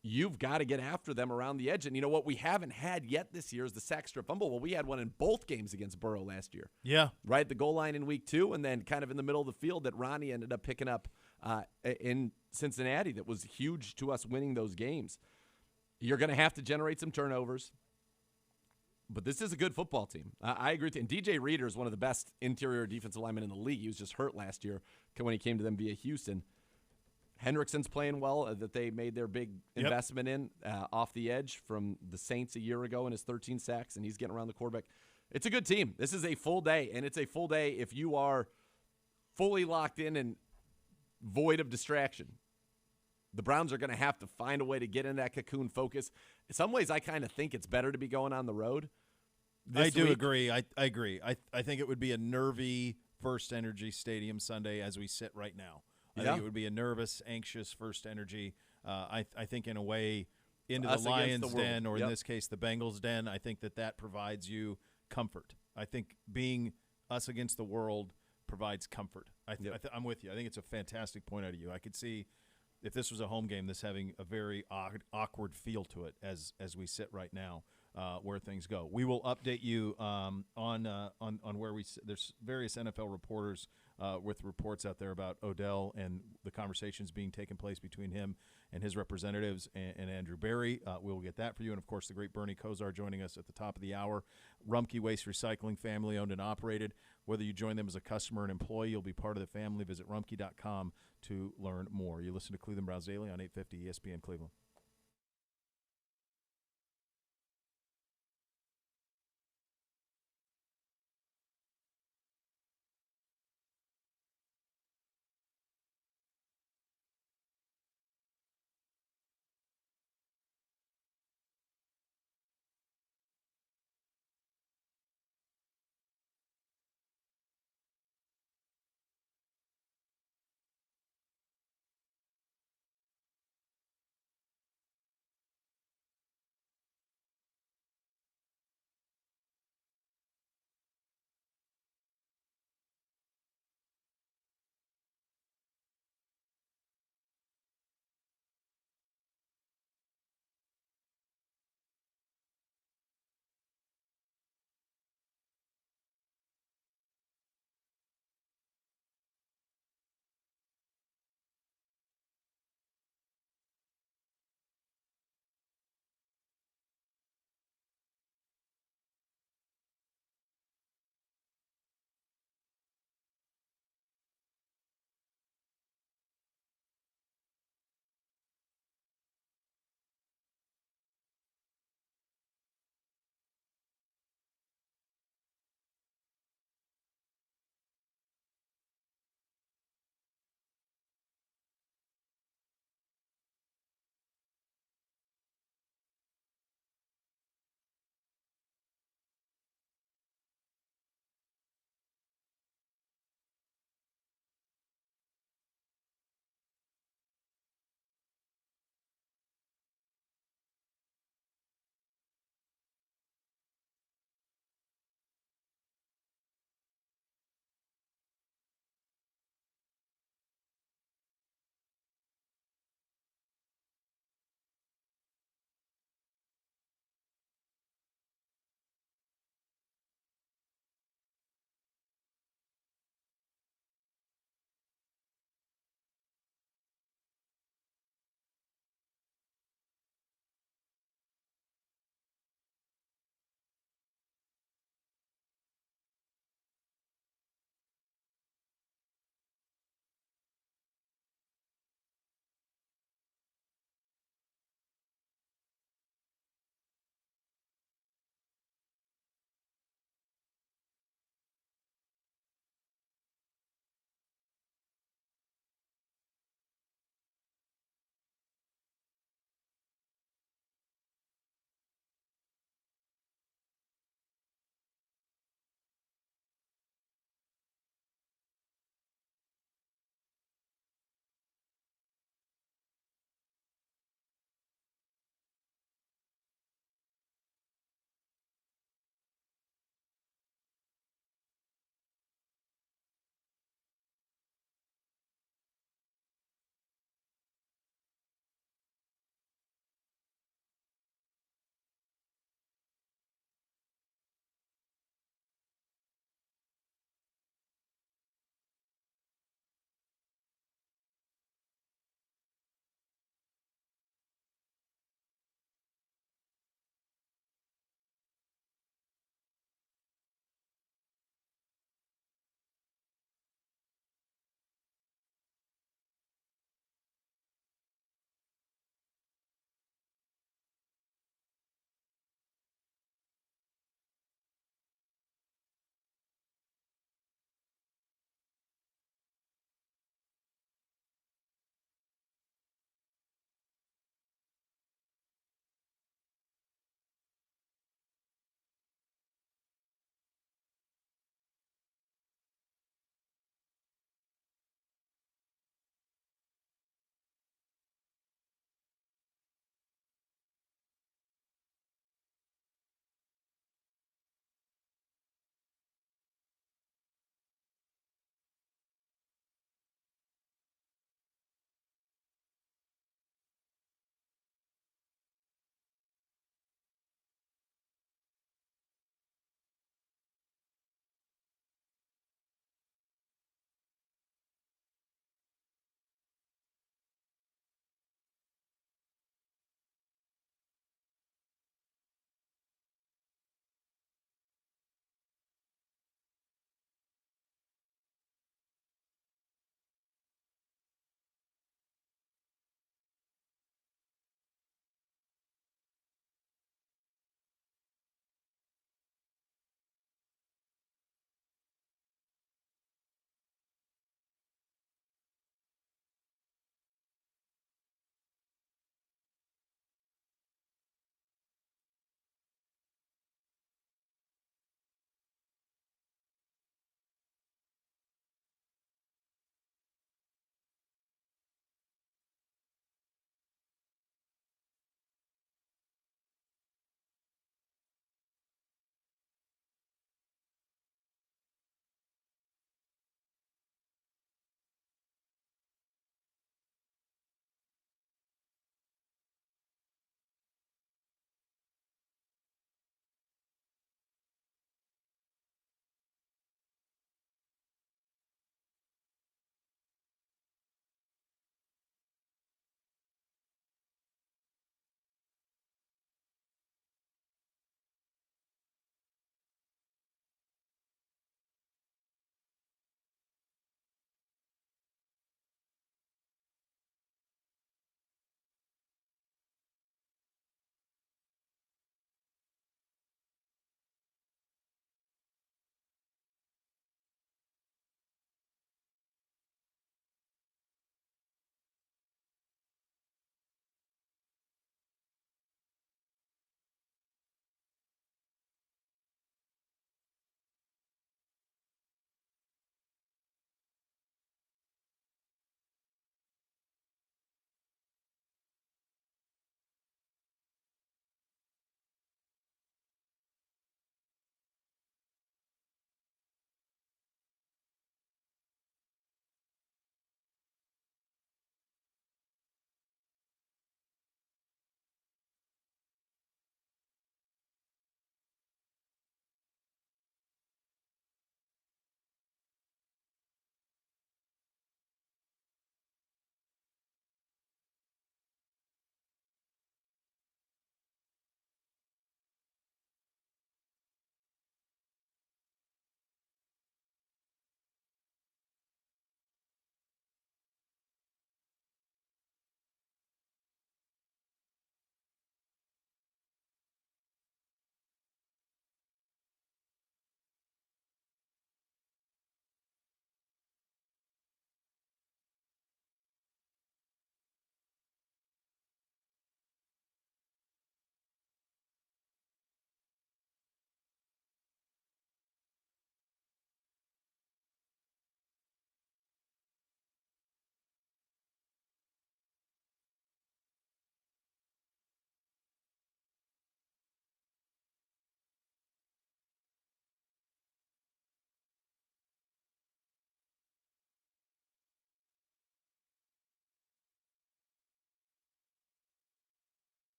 You've got to get after them around the edge. And you know what we haven't had yet this year is the sack strip fumble. Well, we had one in both games against Burrow last year. Yeah. Right at the goal line in week 2, and then kind of in the middle of the field that Ronnie ended up picking up in Cincinnati that was huge to us winning those games. You're going to have to generate some turnovers. But this is a good football team. I agree with you. And DJ Reader is one of the best interior defensive linemen in the league. He was just hurt last year when he came to them via Houston. Hendrickson's playing well, that they made their big investment in off the edge from the Saints a year ago in his 13 sacks, and he's getting around the quarterback. It's a good team. This is a full day, and it's a full day if you are fully locked in and void of distraction. The Browns are going to have to find a way to get in that cocoon focus. In some ways, I kind of think it's better to be going on the road. I do agree. I agree. I think it would be a nervy First Energy Stadium Sunday as we sit right now. I think it would be a nervous, anxious First Energy. I think in a way into the Lions' den, or in this case the Bengals' den, I think that provides you comfort. I think being us against the world provides comfort. I'm with you. I think it's a fantastic point out of you. I could see if this was a home game, this having a very awkward feel to it as we sit right now, where things go. We will update you on where there's various NFL reporters with reports out there about Odell and the conversations being taken place between him and his representatives and Andrew Berry. We will get that for you. And, of course, the great Bernie Kosar joining us at the top of the hour. Rumpke Waste Recycling, family owned and operated. Whether you join them as a customer or an employee, you'll be part of the family. Visit rumpke.com to learn more. You listen to Cleveland Browns Daily on 850 ESPN Cleveland.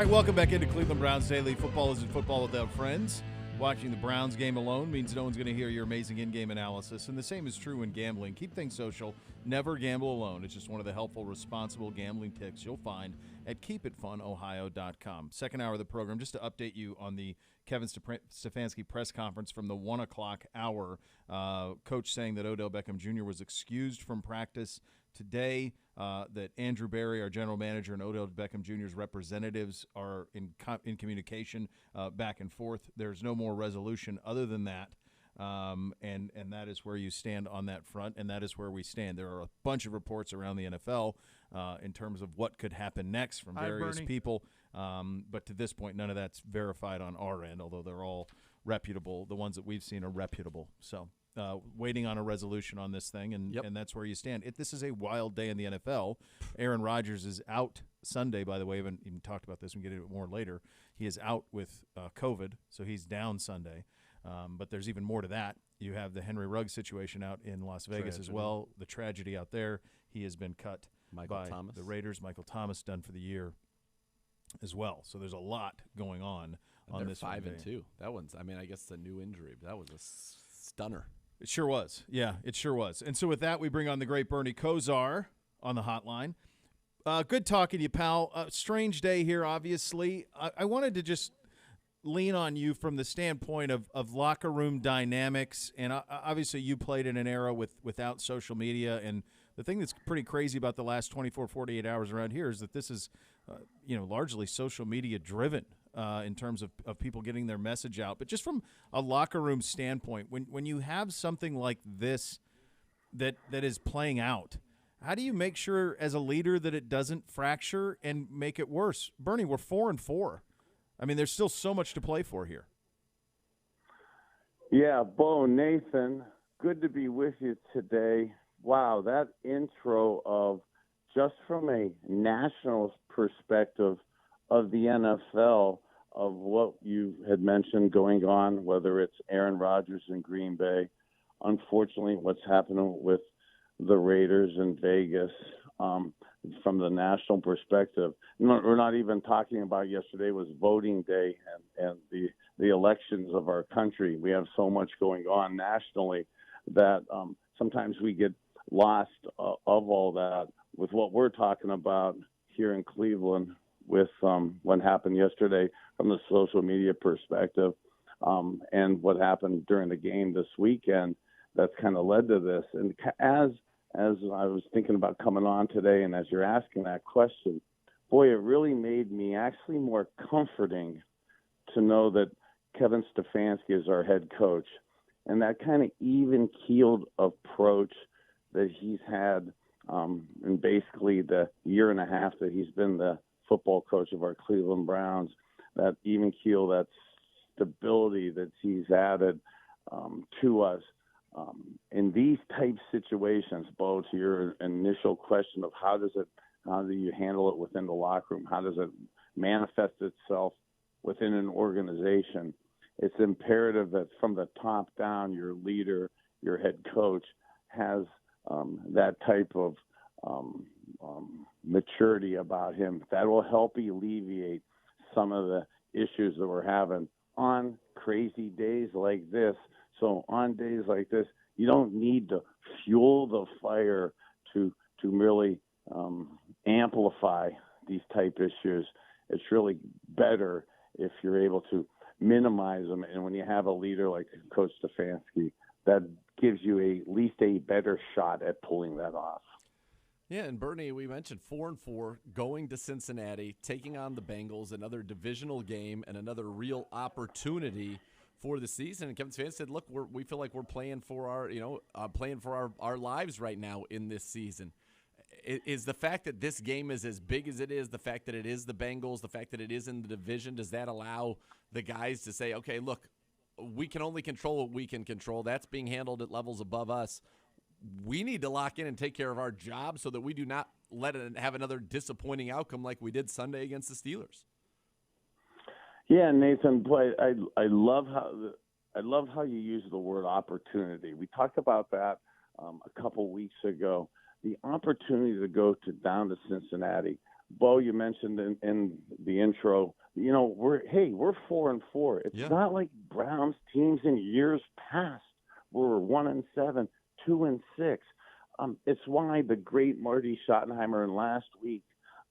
right, welcome back into Cleveland Browns Daily. Football isn't football without friends. Watching the Browns game alone means no one's going to hear your amazing in-game analysis, and the same is true in gambling. Keep things social. Never gamble alone. It's just one of the helpful, responsible gambling tips you'll find at keepitfunohio.com. Second hour of the program, just to update you on the Kevin Stefanski press conference from the 1 o'clock hour. Coach saying that Odell Beckham Jr. was excused from practice today, that Andrew Berry, our general manager, and Odell Beckham Jr.'s representatives are in communication back and forth. There's no more resolution other than that, and that is where you stand on that front, and that is where we stand. There are a bunch of reports around the NFL in terms of what could happen next from various people, but to this point, none of that's verified on our end, although they're all reputable. The ones that we've seen are reputable, so waiting on a resolution on this thing, and that's where you stand. This is a wild day in the NFL. Aaron Rodgers is out Sunday, by the way. We haven't even talked about this. We can get into it more later. He is out with COVID, so he's down Sunday. But there's even more to that. You have the Henry Ruggs situation out in Las Vegas as well, the tragedy out there. He has been cut by the Raiders. Michael Thomas done for the year as well. So there's a lot going on this 5-2. That one's, I mean, I guess it's a new injury, but that was a stunner. It sure was. Yeah, it sure was. And so with that, we bring on the great Bernie Kosar on the hotline. Good talking to you, pal. Strange day here, obviously. I wanted to just lean on you from the standpoint of locker room dynamics. And obviously you played in an era without social media. And the thing that's pretty crazy about the last 24, 48 hours around here is that this is, largely social media driven. In terms of people getting their message out. But just from a locker room standpoint, when you have something like this that is playing out, how do you make sure as a leader that it doesn't fracture and make it worse? Bernie, we're 4-4. I mean, there's still so much to play for here. Yeah, Beau, Nathan, good to be with you today. Wow, that intro of just from a national perspective of the NFL, of what you had mentioned going on, whether it's Aaron Rodgers in Green Bay, unfortunately what's happening with the Raiders in Vegas, from the national perspective. We're not even talking about yesterday was voting day and the elections of our country. We have so much going on nationally that sometimes we get lost of all that with what we're talking about here in Cleveland with what happened yesterday from the social media perspective, and what happened during the game this weekend that's kind of led to this. And as I was thinking about coming on today and as you're asking that question, boy, it really made me actually more comforting to know that Kevin Stefanski is our head coach, and that kind of even-keeled approach that he's had in basically the year and a half that he's been the football coach of our Cleveland Browns, that even keel, that stability that he's added to us in these type situations. Beau, to your initial question of how do you handle it within the locker room? How does it manifest itself within an organization? It's imperative that from the top down, your leader, your head coach has that type of maturity about him that will help alleviate some of the issues that we're having on crazy days like this. So on days like this, you don't need to fuel the fire to really amplify these type issues. It's really better if you're able to minimize them. And when you have a leader like Coach Stefanski, that gives you at least a better shot at pulling that off. Yeah, and Bernie, we mentioned 4-4, going to Cincinnati, taking on the Bengals, another divisional game and another real opportunity for the season. And Kevin Stefanski said, "Look, we feel like we're playing for our lives right now in this season." Is the fact that this game is as big as it is, the fact that it is the Bengals, the fact that it is in the division, does that allow the guys to say, "Okay, look, we can only control what we can control. That's being handled at levels above us. We need to lock in and take care of our job so that we do not let it have another disappointing outcome like we did Sunday against the Steelers"? Yeah, Nathan, boy, I love how you use the word opportunity. We talked about that a couple weeks ago. The opportunity to go down to Cincinnati, Beau, you mentioned in the intro, we're 4-4. It's not like Browns teams in years past were 1-7, 2-6. It's why the great Marty Schottenheimer in last week,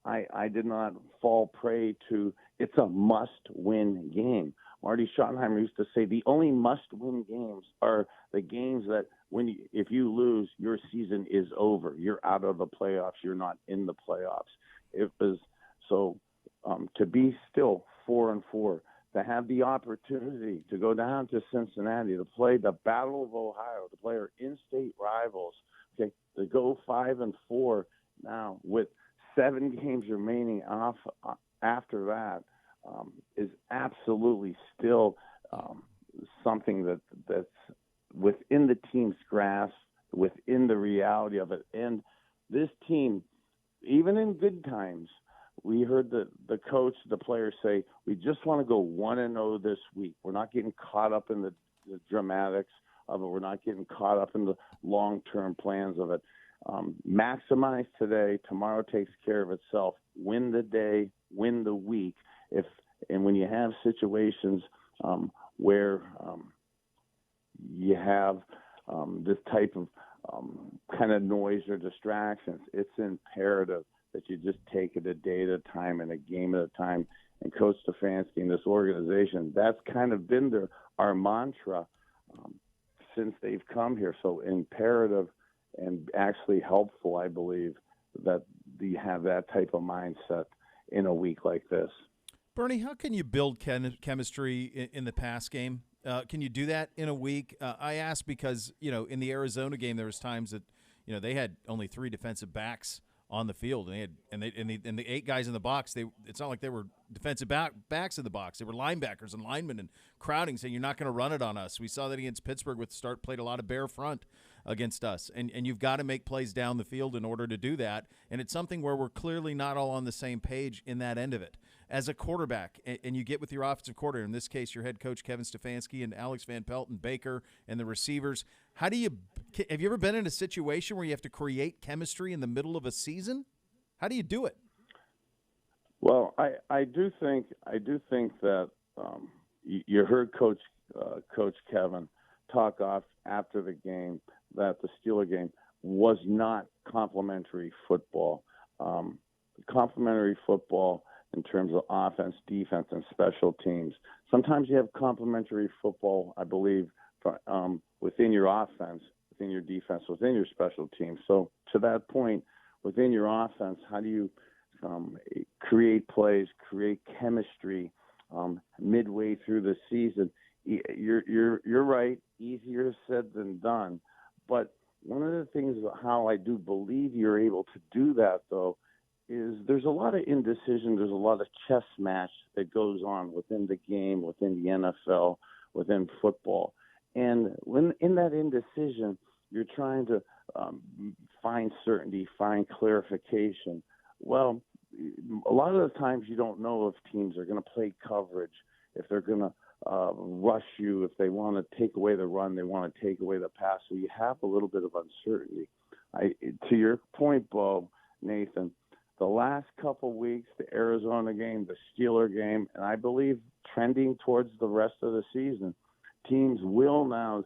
I did not fall prey to it's a must-win game. Marty Schottenheimer used to say the only must-win games are the games that if you lose, your season is over. You're out of the playoffs. You're not in the playoffs. It was so to be still 4-4, to have the opportunity to go down to Cincinnati to play the Battle of Ohio, to play our in-state rivals, okay, to go 5-4 now with 7 games remaining off after that is absolutely still something that's within the team's grasp, within the reality of it. And this team, even in good times, we heard the coach, the players say, we just want to go 1-0 this week. We're not getting caught up in the dramatics of it. We're not getting caught up in the long-term plans of it. Maximize today. Tomorrow takes care of itself. Win the day, win the week. And when you have situations where you have this type of kind of noise or distractions, it's imperative that you just take it a day at a time and a game at a time. And Coach Stefanski and this organization, that's kind of been our mantra since they've come here. So imperative and actually helpful, I believe, that you have that type of mindset in a week like this. Bernie, how can you build chemistry in the pass game? Can you do that in a week? I ask because, in the Arizona game, there was times that, they had only 3 defensive backs on the field, and the 8 guys in the box. It's not like they were defensive backs in the box. They were linebackers and linemen and crowding, saying you're not going to run it on us. We saw that against Pittsburgh with the start, played a lot of bare front against us, and you've got to make plays down the field in order to do that. And it's something where we're clearly not all on the same page in that end of it. As a quarterback, and you get with your offensive coordinator, in this case your head coach Kevin Stefanski and Alex Van Pelt and Baker and the receivers, have you ever been in a situation where you have to create chemistry in the middle of a season? How do you do it? Well, I do think that you heard Coach Kevin talk off after the game that the Steeler game was not complimentary football. Complimentary football in terms of offense, defense, and special teams. Sometimes you have complementary football, I believe, within your offense, within your defense, within your special teams. So to that point, within your offense, how do you create plays, create chemistry midway through the season? You're right, easier said than done. But one of the things about how I do believe you're able to do that, though, is there's a lot of indecision, there's a lot of chess match that goes on within the game, within the NFL, within football. And when in that indecision, you're trying to find certainty, find clarification. Well, a lot of the times you don't know if teams are going to play coverage, if they're going to rush you, if they want to take away the run, they want to take away the pass. So you have a little bit of uncertainty. To your point, Beau, Nathan, the last couple weeks, the Arizona game, the Steeler game, and I believe trending towards the rest of the season, teams will now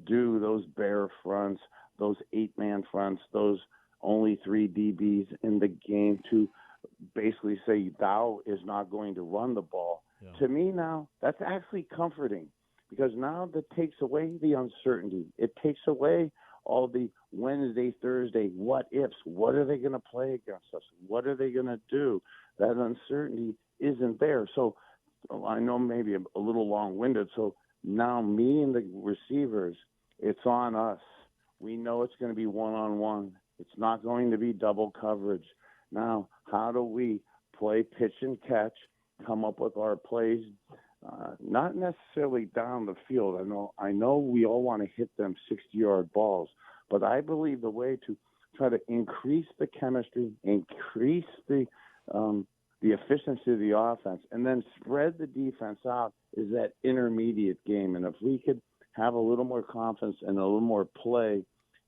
do those bare fronts, those 8-man fronts, those only 3 DBs in the game to basically say Dow is not going to run the ball. Yeah. To me now, that's actually comforting because now that takes away the uncertainty. It takes away all the Wednesday, Thursday, what ifs. What are they going to play against us? What are they going to do? That uncertainty isn't there. So I know maybe a little long-winded. So now me and the receivers, it's on us. We know it's going to be one-on-one. It's not going to be double coverage. Now, how do we play pitch and catch, come up with our plays, not necessarily down the field. I know we all want to hit them 60-yard balls, but I believe the way to try to increase the chemistry, increase the efficiency of the offense, and then spread the defense out is that intermediate game. And if we could have a little more confidence and a little more play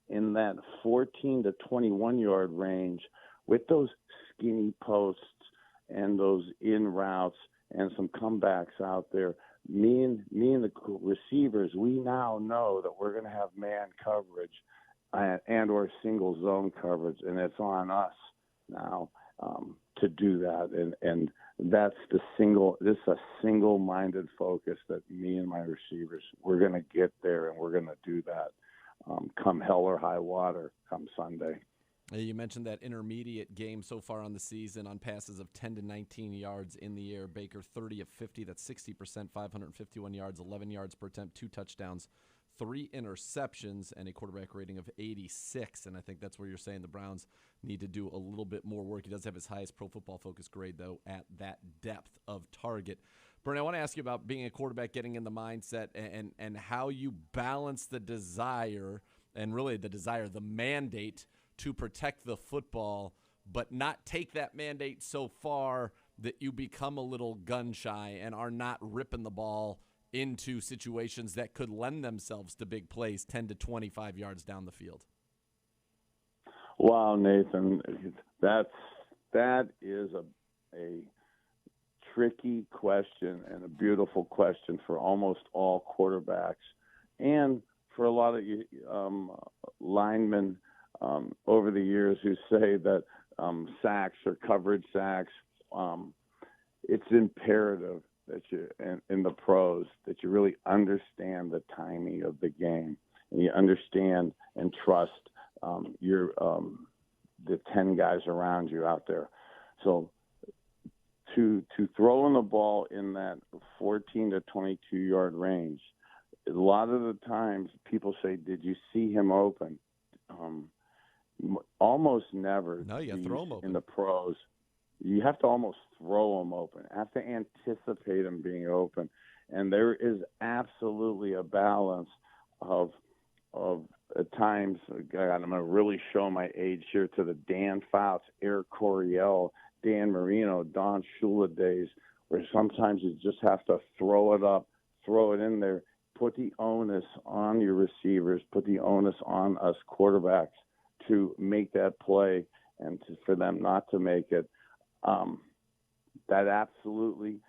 in that 14 to 21-yard range with those skinny posts and those in routes and some comebacks out there, me and the receivers, we now know that we're going to have man coverage and or single zone coverage, and it's on us now to do that. And that's this is a single-minded focus that me and my receivers, we're going to get there, and we're going to do that come hell or high water come Sunday. You mentioned that intermediate game so far on the season on passes of 10 to 19 yards in the air. Baker 30 of 50, that's 60%, 551 yards, 11 yards per attempt, 2 touchdowns, 3 interceptions, and a quarterback rating of 86. And I think that's where you're saying the Browns need to do a little bit more work. He does have his highest Pro Football Focus grade, though, at that depth of target. Bernie, I want to ask you about being a quarterback, getting in the mindset, and how you balance the desire, and really the mandate to protect the football, but not take that mandate so far that you become a little gun-shy and are not ripping the ball into situations that could lend themselves to big plays 10 to 25 yards down the field. Wow, Nathan, that is a tricky question and a beautiful question for almost all quarterbacks and for a lot of linemen over the years who say that sacks or coverage sacks, it's imperative that you, in the pros, that you really understand the timing of the game and you understand and trust the 10 guys around you out there. So to throw in the ball in that 14 to 22 yard range, a lot of the times people say, "Did you see him open?" Almost never. No, you got to throw him open. In the pros, you have to almost throw him open. You have to anticipate him being open. And there is absolutely a balance of at times, God, I'm going to really show my age here, to the Dan Fouts, Eric Coryell, Dan Marino, Don Shula days, where sometimes you just have to throw it up, throw it in there, put the onus on your receivers, put the onus on us quarterbacks to make that play and for them not to make it. That absolutely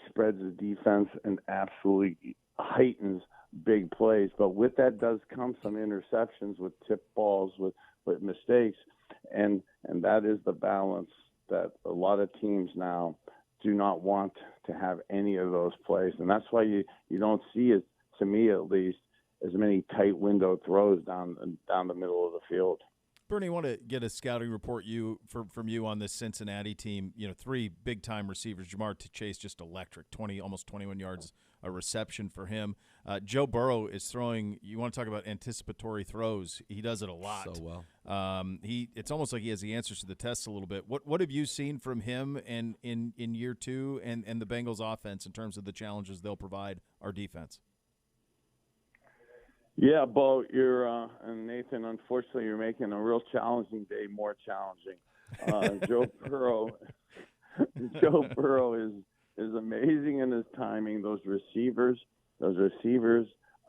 spreads the defense and absolutely heightens big plays. But with that does come some interceptions with tip balls, with mistakes, and that is the balance that a lot of teams now do not want to have any of those plays. And that's why you don't see it, to me at least, as many tight window throws down the middle of the field. Bernie, I want to get a scouting report from you on this Cincinnati team. 3 big-time receivers. Jamar Chase, just electric, almost 21 yards a reception for him. Joe Burrow is throwing. You want to talk about anticipatory throws? He does it a lot. So well. It's almost like he has the answers to the tests a little bit. What have you seen from him in year 2 and the Bengals offense in terms of the challenges they'll provide our defense? Yeah, Beau, and Nathan, unfortunately, you're making a real challenging day more challenging. Joe Burrow is amazing in his timing. Those receivers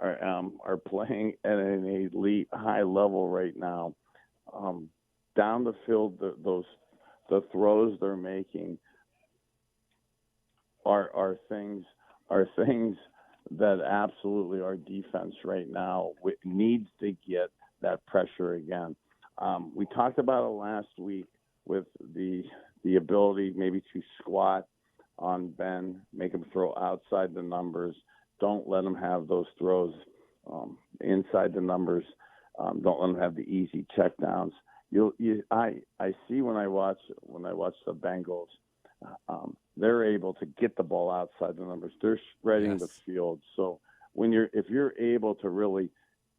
are playing at an elite high level right now. Down the field, the throws they're making are things that absolutely our defense right now needs to get that pressure again. We talked about it last week with the ability maybe to squat on Ben, make him throw outside the numbers. Don't let him have those throws inside the numbers. Don't let him have the easy checkdowns. I see when I watch the Bengals, they're able to get the ball outside the numbers. They're spreading the field. So if you're able to really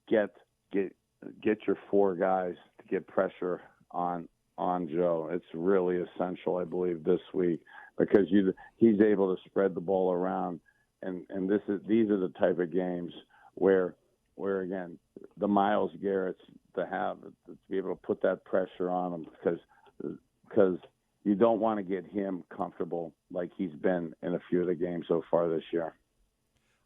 get your 4 guys to get pressure on Joe, it's really essential, I believe, this week, because he's able to spread the ball around, and these are the type of games where again the Myles Garrett's to be able to put that pressure on him, because you don't want to get him comfortable like he's been in a few of the games so far this year.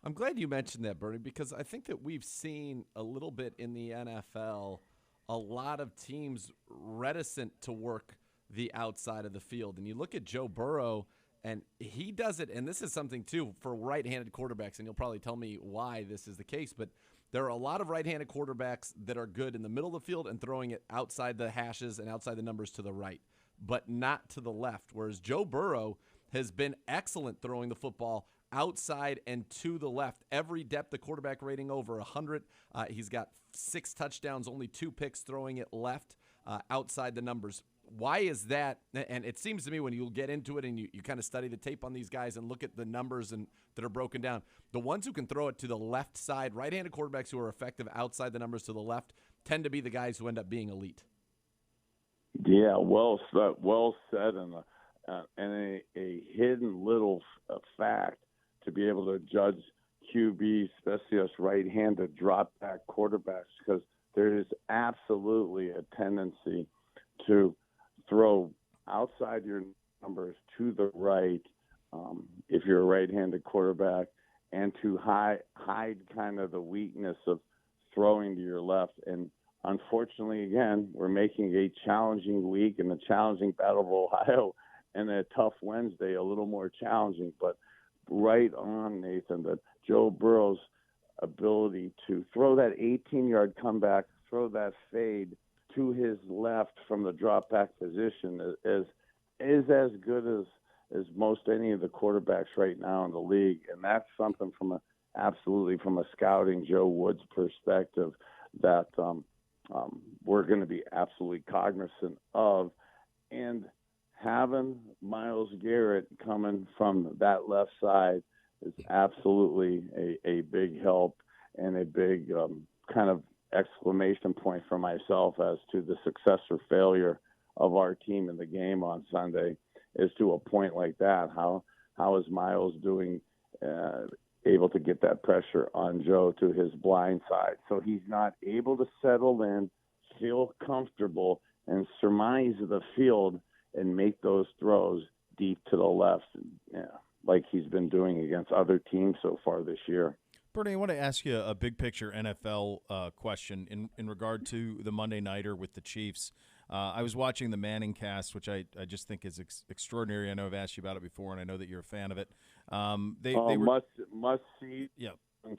I'm glad you mentioned that, Bernie, because I think that we've seen a little bit in the NFL a lot of teams reticent to work the outside of the field. And you look at Joe Burrow, and he does it, and this is something, too, for right-handed quarterbacks, and you'll probably tell me why this is the case, but there are a lot of right-handed quarterbacks that are good in the middle of the field and throwing it outside the hashes and outside the numbers to the right, but not to the left, whereas Joe Burrow has been excellent throwing the football outside and to the left. Every depth, the quarterback rating over 100. He's got 6 touchdowns, only 2 picks throwing it left outside the numbers. Why is that? And it seems to me when you get into it and you kind of study the tape on these guys and look at the numbers and that are broken down, the ones who can throw it to the left side, right-handed quarterbacks who are effective outside the numbers to the left, tend to be the guys who end up being elite. Yeah, well said, and a hidden little fact to be able to judge QB, especially us right-handed drop-back quarterbacks, because there is absolutely a tendency to throw outside your numbers to the right if you're a right-handed quarterback, and to hide kind of the weakness of throwing to your left. And unfortunately, again, we're making a challenging week and a challenging Battle of Ohio and a tough Wednesday a little more challenging. But right on, Nathan, that Joe Burrow's ability to throw that 18-yard comeback, throw that fade to his left from the drop-back position is as good as most any of the quarterbacks right now in the league. And that's something absolutely from a scouting Joe Woods perspective that we're going to be absolutely cognizant of. And having Myles Garrett coming from that left side is absolutely a big help and a big kind of exclamation point for myself as to the success or failure of our team in the game on Sunday. Is to a point like that, how is Myles doing, able to get that pressure on Joe to his blind side? So he's not able to settle in, feel comfortable, and surmise the field and make those throws deep to the left, like he's been doing against other teams so far this year. Bernie, I want to ask you a big picture NFL question in regard to the Monday Nighter with the Chiefs. I was watching the Manning cast, which I just think is extraordinary. I know I've asked you about it before, and I know that you're a fan of it. They were must see. Yeah.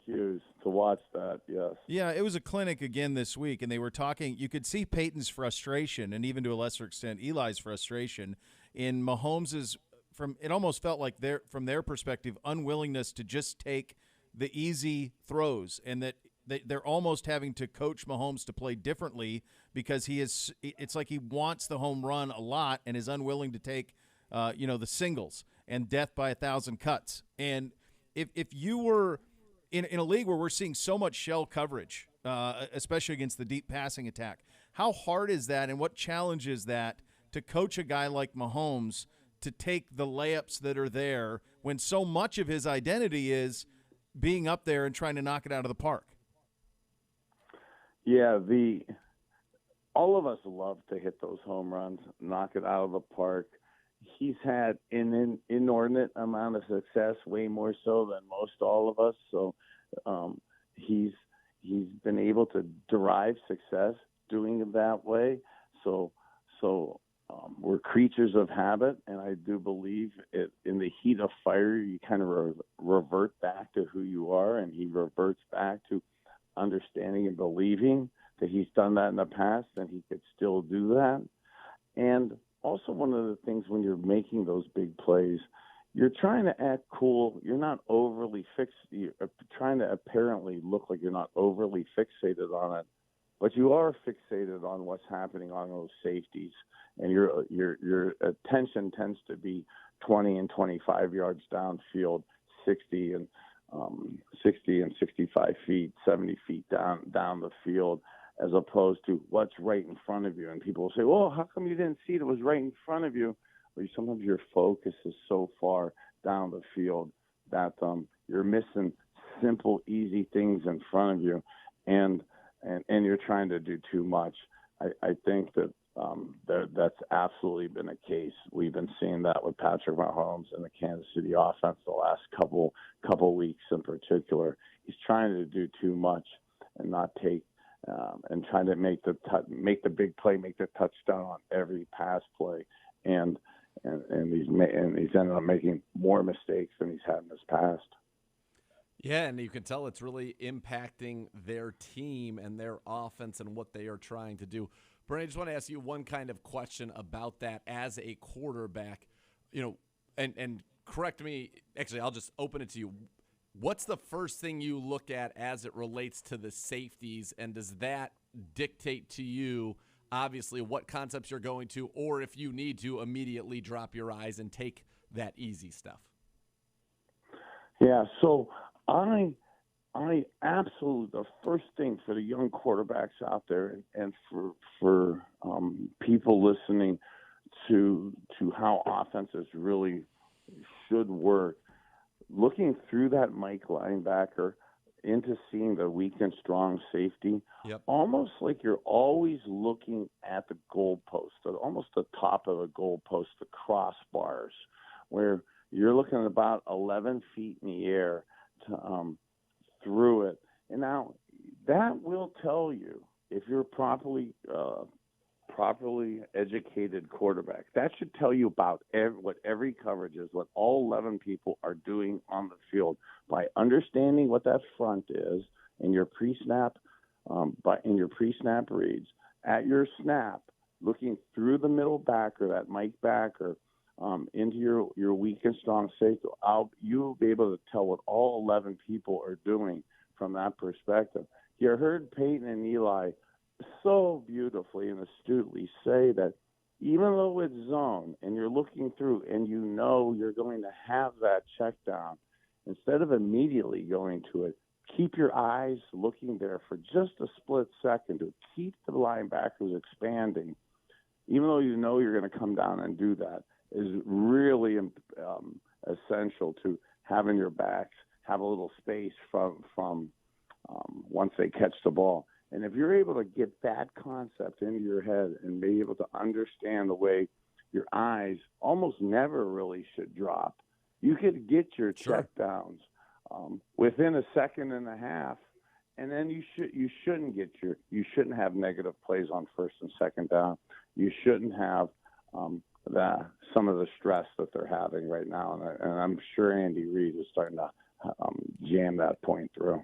Cues to watch that, yes. Yeah, it was a clinic again this week, and they were talking. You could see Peyton's frustration, and even to a lesser extent, Eli's frustration in Mahomes's. It almost felt like from their perspective, unwillingness to just take the easy throws, and that they're almost having to coach Mahomes to play differently because it's like he wants the home run a lot and is unwilling to take, the singles and death by 1,000 cuts. And if you were in a league where we're seeing so much shell coverage, especially against the deep passing attack, how hard is that, and what challenge is that to coach a guy like Mahomes to take the layups that are there when so much of his identity is being up there and trying to knock it out of the park? Yeah, all of us love to hit those home runs, knock it out of the park. He's had an inordinate amount of success, way more so than most all of us. So he's been able to derive success doing it that way. So we're creatures of habit, and I do believe in the heat of fire, you kind of revert back to who you are, and he reverts back to understanding and believing that he's done that in the past and he could still do that. And also one of the things when you're making those big plays, you're trying to act cool. You're not overly you're trying to apparently look like you're not overly fixated on it, but you are fixated on what's happening on those safeties. And your attention tends to be 20 and 25 yards downfield, 60 and 65 feet, 70 feet down the field, as opposed to what's right in front of you. And people will say, well, how come you didn't see it? It was right in front of you. Or sometimes your focus is so far down the field that you're missing simple, easy things in front of you, and you're trying to do too much. I think that that's absolutely been a case. We've been seeing that with Patrick Mahomes and the Kansas City offense the last couple weeks in particular. He's trying to do too much and not take and trying to make the big play, make the touchdown on every pass play, and he's ended up making more mistakes than he's had in his past. Yeah, and you can tell it's really impacting their team and their offense and what they are trying to do. Bernie, I just want to ask you one kind of question about that as a quarterback. And correct me. Actually, I'll just open it to you. What's the first thing you look at as it relates to the safeties, and does that dictate to you, obviously, what concepts you're going to, or if you need to immediately drop your eyes and take that easy stuff? Yeah, so I absolutely, the first thing for the young quarterbacks out there and for people listening to how offenses really should work, looking through that Mike linebacker into seeing the weak and strong safety, almost like you're always looking at the goalpost, almost the top of the goalpost, the crossbars, where you're looking at about 11 feet in the air to, through it. And now that will tell you if you're properly educated quarterback. That should tell you about what every coverage is, what all 11 people are doing on the field by understanding what that front is in your pre-snap, reads. At your snap, looking through the middle backer, that Mike backer, into your weak and strong safety, you'll be able to tell what all 11 people are doing from that perspective. You heard Peyton and Eli so beautifully and astutely say that even though it's zone and you're looking through and you know you're going to have that check down, instead of immediately going to it, keep your eyes looking there for just a split second to keep the linebackers expanding, even though you know you're going to come down and do that, is really essential to having your backs have a little space from once they catch the ball. And if you're able to get that concept into your head and be able to understand the way your eyes almost never really should drop, you could get your check downs within a second and a half, and then you shouldn't have negative plays on first and second down. You shouldn't have some of the stress that they're having right now, and I'm sure Andy Reid is starting to jam that point through.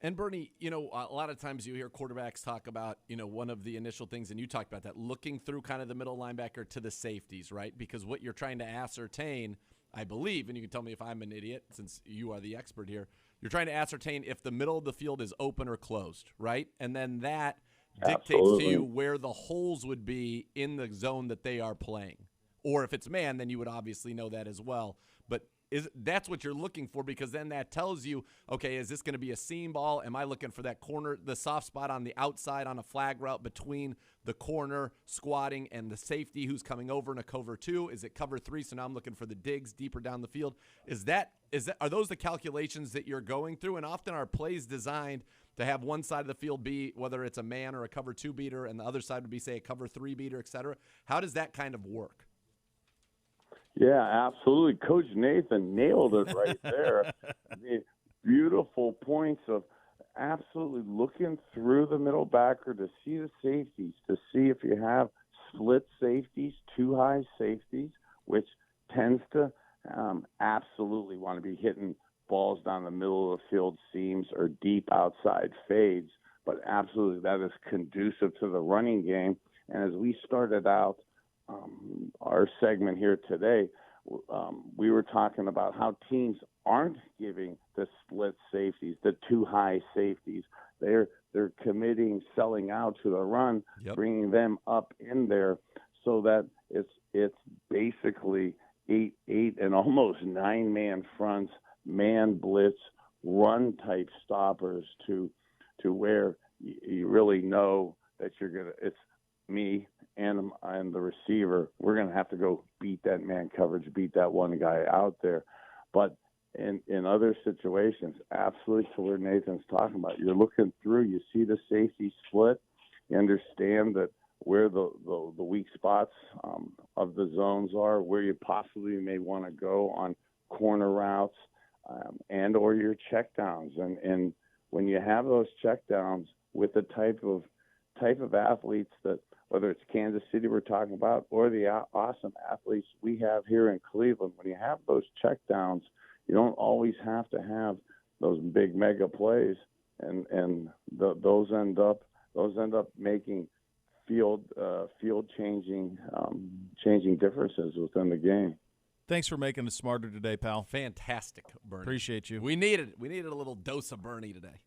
And Bernie, a lot of times you hear quarterbacks talk about, one of the initial things, and you talked about that, looking through kind of the middle linebacker to the safeties, right? Because what you're trying to ascertain, I believe, and you can tell me if I'm an idiot since you are the expert here, you're trying to ascertain if the middle of the field is open or closed, right? And then that dictates to you where the holes would be in the zone that they are playing. Or if it's man, then you would obviously know that as well. But that's what you're looking for, because then that tells you, okay, is this going to be a seam ball? Am I looking for that corner, the soft spot on the outside on a flag route between the corner squatting and the safety who's coming over in a cover 2? Is it cover 3? So now I'm looking for the digs deeper down the field. Are those the calculations that you're going through? And often are plays designed to have one side of the field be, whether it's a man or a cover 2 beater, and the other side would be, say, a cover 3 beater, et cetera? How does that kind of work? Yeah, absolutely. Coach Nathan nailed it right there. The beautiful points of absolutely looking through the middle backer to see the safeties, to see if you have split safeties, too high safeties, which tends to absolutely want to be hitting balls down the middle of the field seams or deep outside fades. But absolutely that is conducive to the running game. And as we started out our segment here today, we were talking about how teams aren't giving the split safeties, the too high safeties. They're committing, selling out to the run, bringing them up in there, so that it's basically eight and almost 9-man fronts, man blitz, run type stoppers to where you really know that it's me and the receiver. We're going to have to go beat that man coverage, beat that one guy out there. But in other situations, absolutely to where Nathan's talking about, you're looking through, you see the safety split, you understand that where the weak spots of the zones are, where you possibly may want to go on corner routes and or your checkdowns. And when you have those checkdowns, with the type of athletes that, whether it's Kansas City we're talking about or the awesome athletes we have here in Cleveland. When you have those checkdowns, you don't always have to have those big mega plays, and those end up making field changing differences within the game. Thanks for making us smarter today, pal. Fantastic, Bernie. Appreciate you. We needed it. We needed a little dose of Bernie today.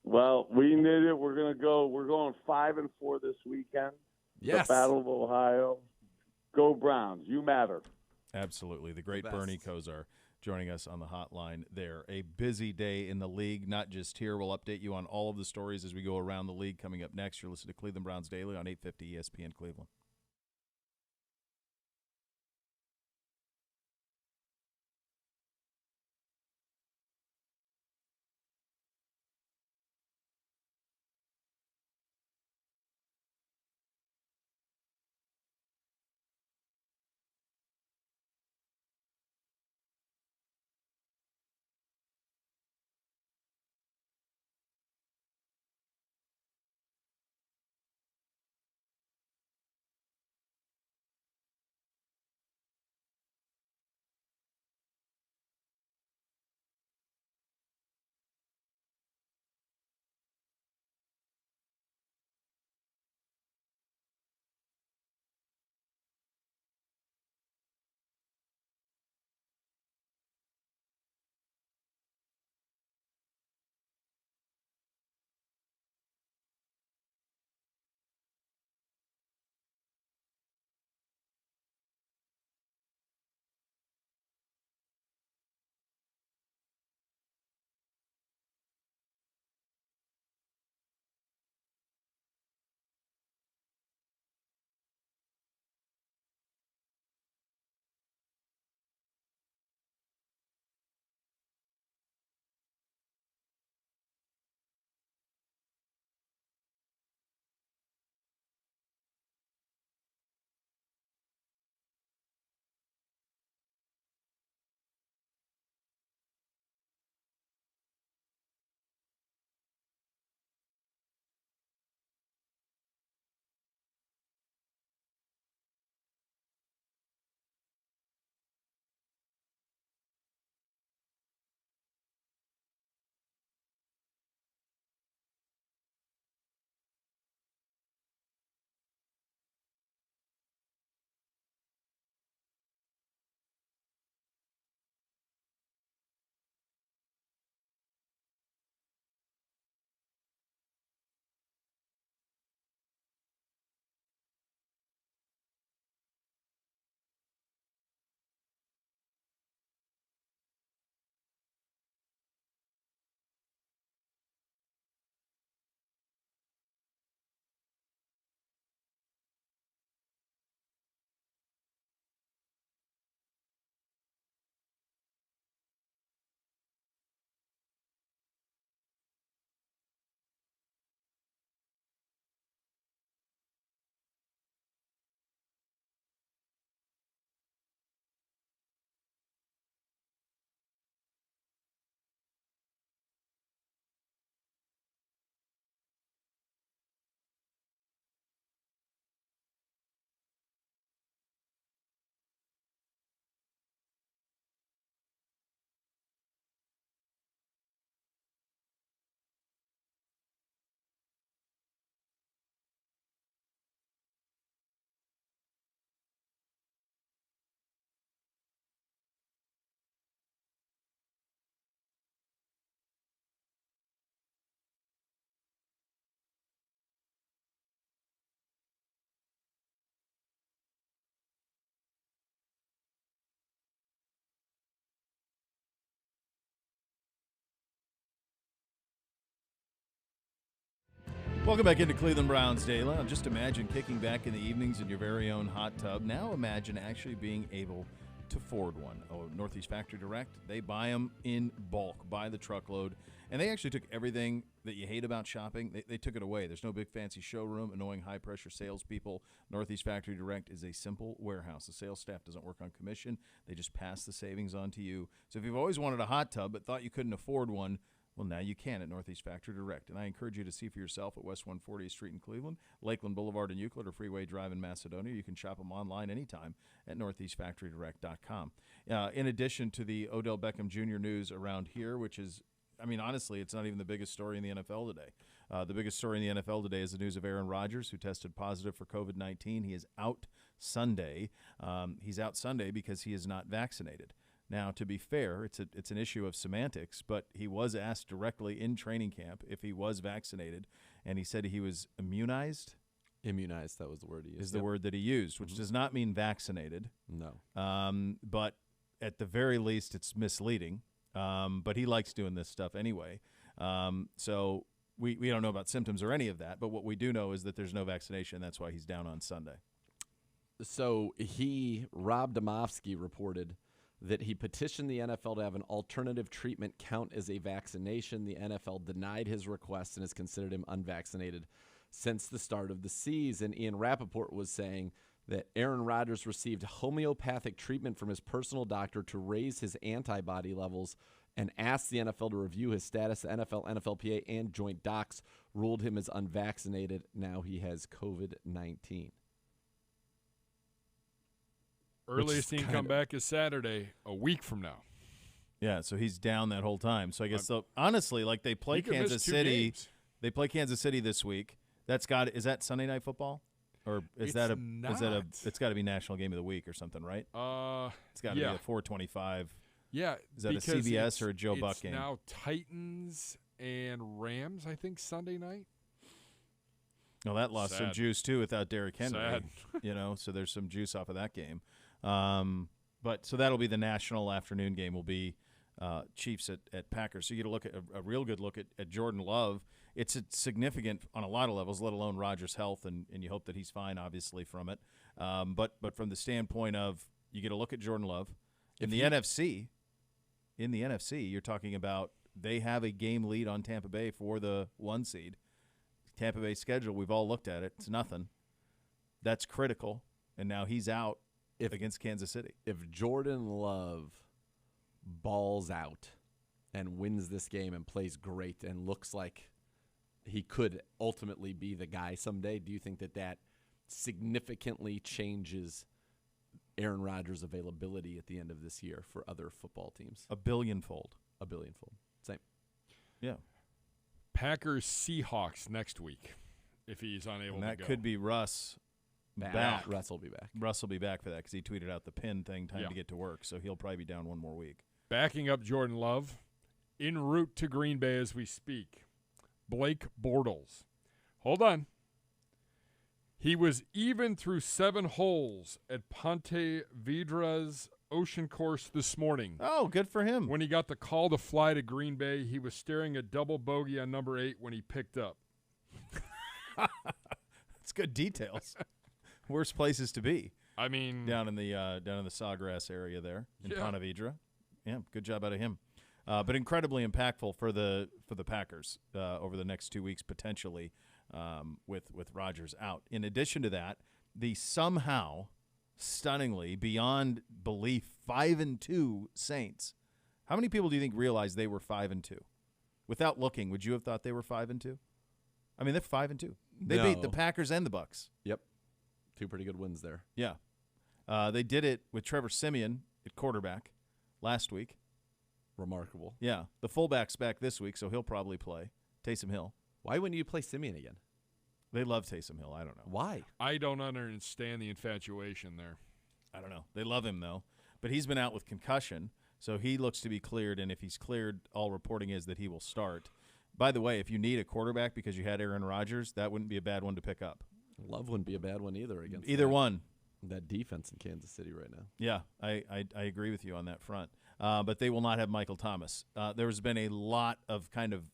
Well, we need it. We're going 5-4 this weekend. Yes. The Battle of Ohio. Go Browns. You matter. Absolutely. The great The Bernie best. Kosar joining us on the hotline there. A busy day in the league, not just here. We'll update you on all of the stories as we go around the league coming up next. You're listening to Cleveland Browns Daily on 850 ESPN Cleveland. Welcome back into Cleveland Browns Daily. Now, just imagine kicking back in the evenings in your very own hot tub. Now imagine actually being able to afford one. Oh, Northeast Factory Direct, they buy them in bulk, by the truckload. And they actually took everything that you hate about shopping, they took it away. There's no big fancy showroom, annoying high-pressure salespeople. Northeast Factory Direct is a simple warehouse. The sales staff doesn't work on commission. They just pass the savings on to you. So if you've always wanted a hot tub but thought you couldn't afford one, Well, now you can at Northeast Factory Direct, and I encourage you to see for yourself at West 140th Street in Cleveland, Lakeland Boulevard in Euclid, or Freeway Drive in Macedonia. You can shop them online anytime at northeastfactorydirect.com. In addition to the Odell Beckham Jr. news around here, which is, I mean, honestly, it's not even the biggest story in the NFL today. The biggest story in the NFL today is the news of Aaron Rodgers, who tested positive for COVID-19. He is out Sunday. He's out Sunday because he is not vaccinated. Now, to be fair, it's an issue of semantics, but he was asked directly in training camp if he was vaccinated, and he said he was immunized. Immunized, that was the word he used. Is the word that he used, which does not mean vaccinated. No. But at the very least, it's misleading. But he likes doing this stuff anyway. So we don't know about symptoms or any of that, but what we do know is that there's no vaccination. That's why he's down on Sunday. So Rob Domofsky reported that he petitioned the NFL to have an alternative treatment count as a vaccination. The NFL denied his request and has considered him unvaccinated since the start of the season. Ian Rappaport was saying that Aaron Rodgers received homeopathic treatment from his personal doctor to raise his antibody levels and asked the NFL to review his status. The NFL, NFLPA, and joint docs ruled him as unvaccinated. Now he has COVID-19. Earliest he can come back is Saturday, a week from now. Yeah, so he's down that whole time. So I guess, honestly, like they play He could Kansas miss 2 City. games. They play Kansas City this week. Is that Sunday Night Football? Or it's got to be National Game of the Week or something, right? It's got to be at 4:25. Yeah. Is that a CBS or a Joe Buck game? It's now Titans and Rams, I think, Sunday night. No, that lost some juice too without Derrick Henry. Sad. So there's some juice off of that game. But so that'll be the national afternoon game. Will be Chiefs at Packers. So you get a look at a real good look at Jordan Love. It's significant on a lot of levels, let alone Rodgers' health, and you hope that he's fine, obviously, from it. But from the standpoint of you get a look at Jordan Love in the NFC. In the NFC, you're talking about they have a game lead on Tampa Bay for the 1 seed. Tampa Bay's schedule, we've all looked at it. It's nothing. That's critical, and now he's out against Kansas City. If Jordan Love balls out and wins this game and plays great and looks like he could ultimately be the guy someday, do you think that significantly changes Aaron Rodgers' availability at the end of this year for other football teams? A billionfold. Same. Yeah. Packers Seahawks next week if he's unable to go. And that could be Russ back. Russ will be back. Russ will be back for that because he tweeted out the pin thing, time to get to work. So he'll probably be down one more week. Backing up Jordan Love, en route to Green Bay as we speak, Blake Bortles. Hold on. He was even through 7 holes at Ponte Vedra's Ocean Course this morning. Oh, good for him. When he got the call to fly to Green Bay, he was staring at double bogey on number 8 when he picked up. That's good details. Worst places to be. I mean, down in the Sawgrass area there in Ponte Vedra. Yeah, good job out of him. But incredibly impactful for the Packers over the next 2 weeks potentially with Rodgers out. In addition to that, the somehow stunningly beyond belief 5-2 Saints. How many people do you think realize they were 5-2? Without looking, would you have thought they were 5-2? I mean, they're 5-2. They beat the Packers and the Bucks. Yep, 2 pretty good wins there. Yeah, they did it with Trevor Siemian at quarterback last week. Remarkable. Yeah, the fullback's back this week, so he'll probably play. Taysom Hill. Why wouldn't you play Siemian again? They love Taysom Hill. I don't know. Why? I don't understand the infatuation there. I don't know. They love him, though. But he's been out with concussion, so he looks to be cleared, and if he's cleared, all reporting is that he will start. By the way, if you need a quarterback because you had Aaron Rodgers, that wouldn't be a bad one to pick up. Love wouldn't be a bad one either against one. That defense in Kansas City right now. Yeah, I agree with you on that front. But they will not have Michael Thomas. There's been a lot of kind of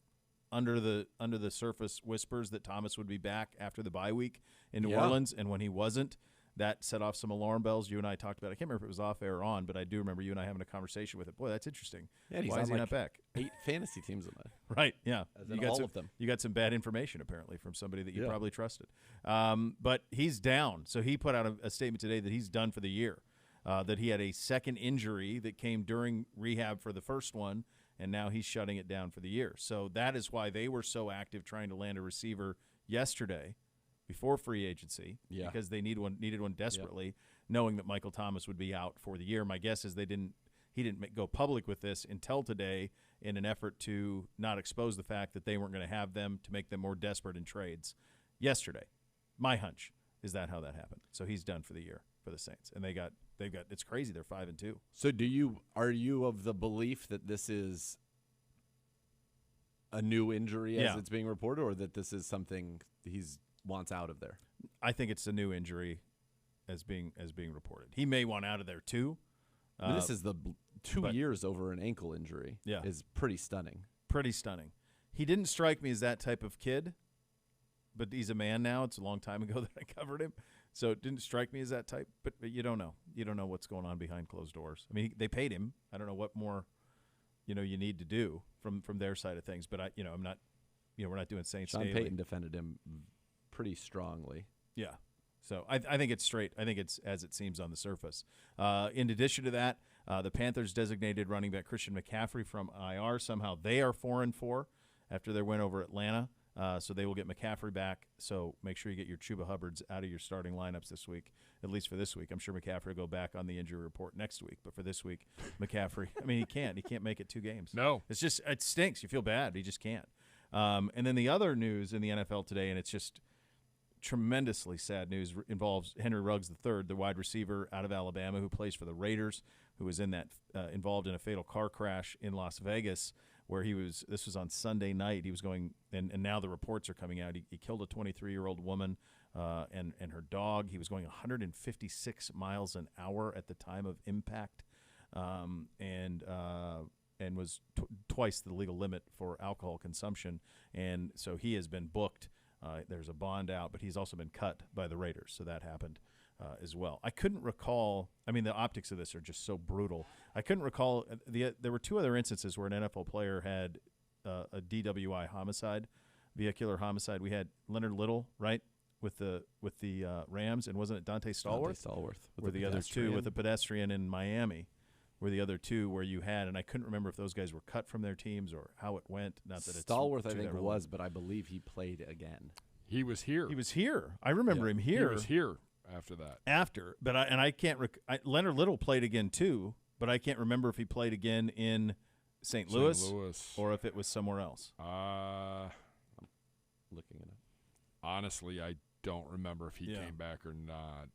under the surface whispers that Thomas would be back after the bye week in New Orleans, and when he wasn't, that set off some alarm bells. You and I talked about it. I can't remember if it was off air or on, but I do remember you and I having a conversation with it. Boy, that's interesting. Yeah, he's Why is he not back? 8 fantasy teams in that. Right, yeah. You got all of them. You got some bad information, apparently, from somebody that you probably trusted. But he's down. So he put out a statement today that he's done for the year, that he had a second injury that came during rehab for the first one, and now he's shutting it down for the year. So that is why they were so active trying to land a receiver yesterday before free agency, because they needed one desperately, knowing that Michael Thomas would be out for the year. My guess is he didn't go public with this until today in an effort to not expose the fact that they weren't going to have them, to make them more desperate in trades yesterday. My hunch is that how that happened. So he's done for the year for the Saints, and they've got it's crazy. They're 5-2. So are you of the belief that this is a new injury as it's being reported, or that this is something he's wants out of there? I think it's a new injury as being reported. He may want out of there too. This is the 2 years over an ankle injury. Yeah, is pretty stunning. Pretty stunning. He didn't strike me as that type of kid, but he's a man now. It's a long time ago that I covered him, so it didn't strike me as that type. But you don't know. You don't know what's going on behind closed doors. I mean, they paid him. I don't know what more, you need to do from their side of things. But I'm not. We're not doing Saints Sean daily. Payton defended him pretty strongly. Yeah. So I think it's straight. I think it's as it seems on the surface. In addition to that, the Panthers designated running back Christian McCaffrey from IR. Somehow they are 4-4 after their win over Atlanta. So they will get McCaffrey back. So make sure you get your Chuba Hubbards out of your starting lineups this week, at least for this week. I'm sure McCaffrey will go back on the injury report next week. But for this week, McCaffrey, I mean, he can't make it 2 games. No. It stinks. You feel bad. He just can't. And then the other news in the NFL today, and it's just tremendously sad news, involves Henry Ruggs III, the wide receiver out of Alabama who plays for the Raiders, who was involved in a fatal car crash in Las Vegas, where this was on Sunday night. He was going, and now the reports are coming out. He killed a 23-year-old woman and her dog. He was going 156 miles an hour at the time of impact, and was twice the legal limit for alcohol consumption. And so he has been booked. There's a bond out, but he's also been cut by the Raiders, so that happened as well. I couldn't recall. I mean, the optics of this are just so brutal. I couldn't recall. There were 2 other instances where an NFL player had a DWI homicide, vehicular homicide. We had Leonard Little, right, with the Rams, and wasn't it Dante Stallworth? Dante Stallworth. With the other 2, with a pedestrian in Miami, were the other 2 where you had, and I couldn't remember if those guys were cut from their teams or how it went. Not that Stallworth, I think, was, but I believe he played again. He was here. He was here. I remember him here. He was here after that. But I can't. Leonard Little played again too, but I can't remember if he played again in St. Louis or if it was somewhere else. I'm looking it up. Honestly, I don't remember if he came back or not.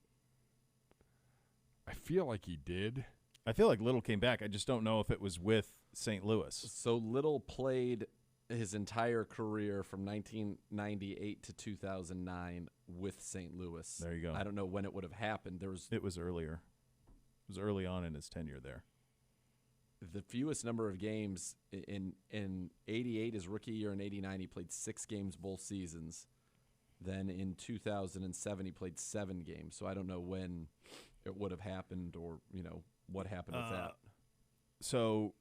I feel like he did. I feel like Little came back. I just don't know if it was with St. Louis. So Little played his entire career from 1998 to 2009 with St. Louis. There you go. I don't know when it would have happened. It was earlier. It was early on in his tenure there. The fewest number of games in 88, his rookie year, in 89, he played 6 games both seasons. Then in 2007, he played 7 games. So I don't know when it would have happened or, what happened with that. So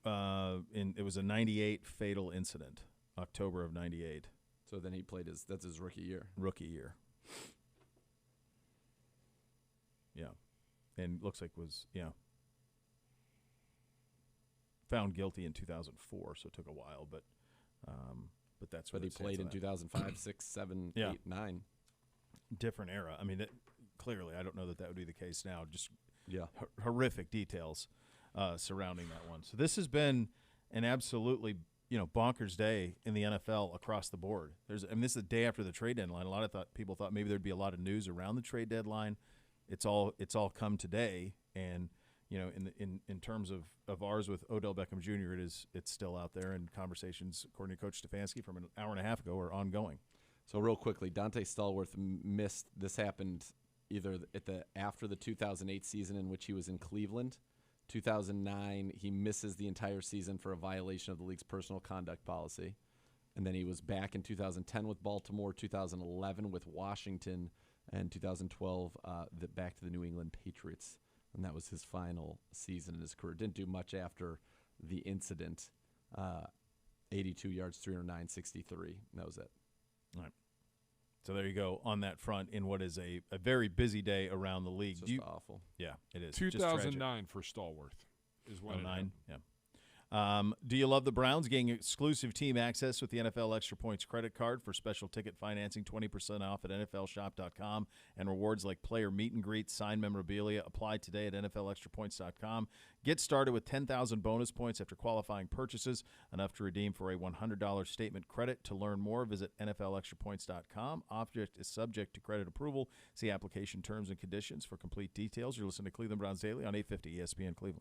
it was a 98 fatal incident, October of 98. So then he played that's his rookie year. Rookie year. Yeah. And looks like found guilty in 2004, so it took a while, but that's what. But he played in 2005, 6, 7, 8, 9. Different era. I mean, clearly, I don't know that would be the case now. Just horrific details surrounding that one. So this has been an absolutely bonkers day in the NFL across the board. This is the day after the trade deadline. A lot of people thought maybe there'd be a lot of news around the trade deadline. It's all come today, and in terms of ours with Odell Beckham Jr., it's still out there, and conversations, according to Coach Stefanski from an hour and a half ago, are ongoing. So real quickly, Dante Stallworth missed. This happened either after the 2008 season in which he was in Cleveland. 2009, he misses the entire season for a violation of the league's personal conduct policy. And then he was back in 2010 with Baltimore, 2011 with Washington, and 2012 back to the New England Patriots. And that was his final season in his career. Didn't do much after the incident. 82 yards, 309, 63. That was it. All right. So there you go on that front in what is a very busy day around the league. It's just awful. Yeah, it is. 2009 for Stallworth is when 2009, Do you love the Browns? Getting exclusive team access with the NFL Extra Points credit card for special ticket financing, 20% off at NFLshop.com, and rewards like player meet and greet, signed memorabilia. Apply today at NFLextrapoints.com. Get started with 10,000 bonus points after qualifying purchases, enough to redeem for a $100 statement credit. To learn more, visit NFLextrapoints.com. Object is subject to credit approval. See application terms and conditions for complete details. You're listening to Cleveland Browns Daily on 850 ESPN Cleveland.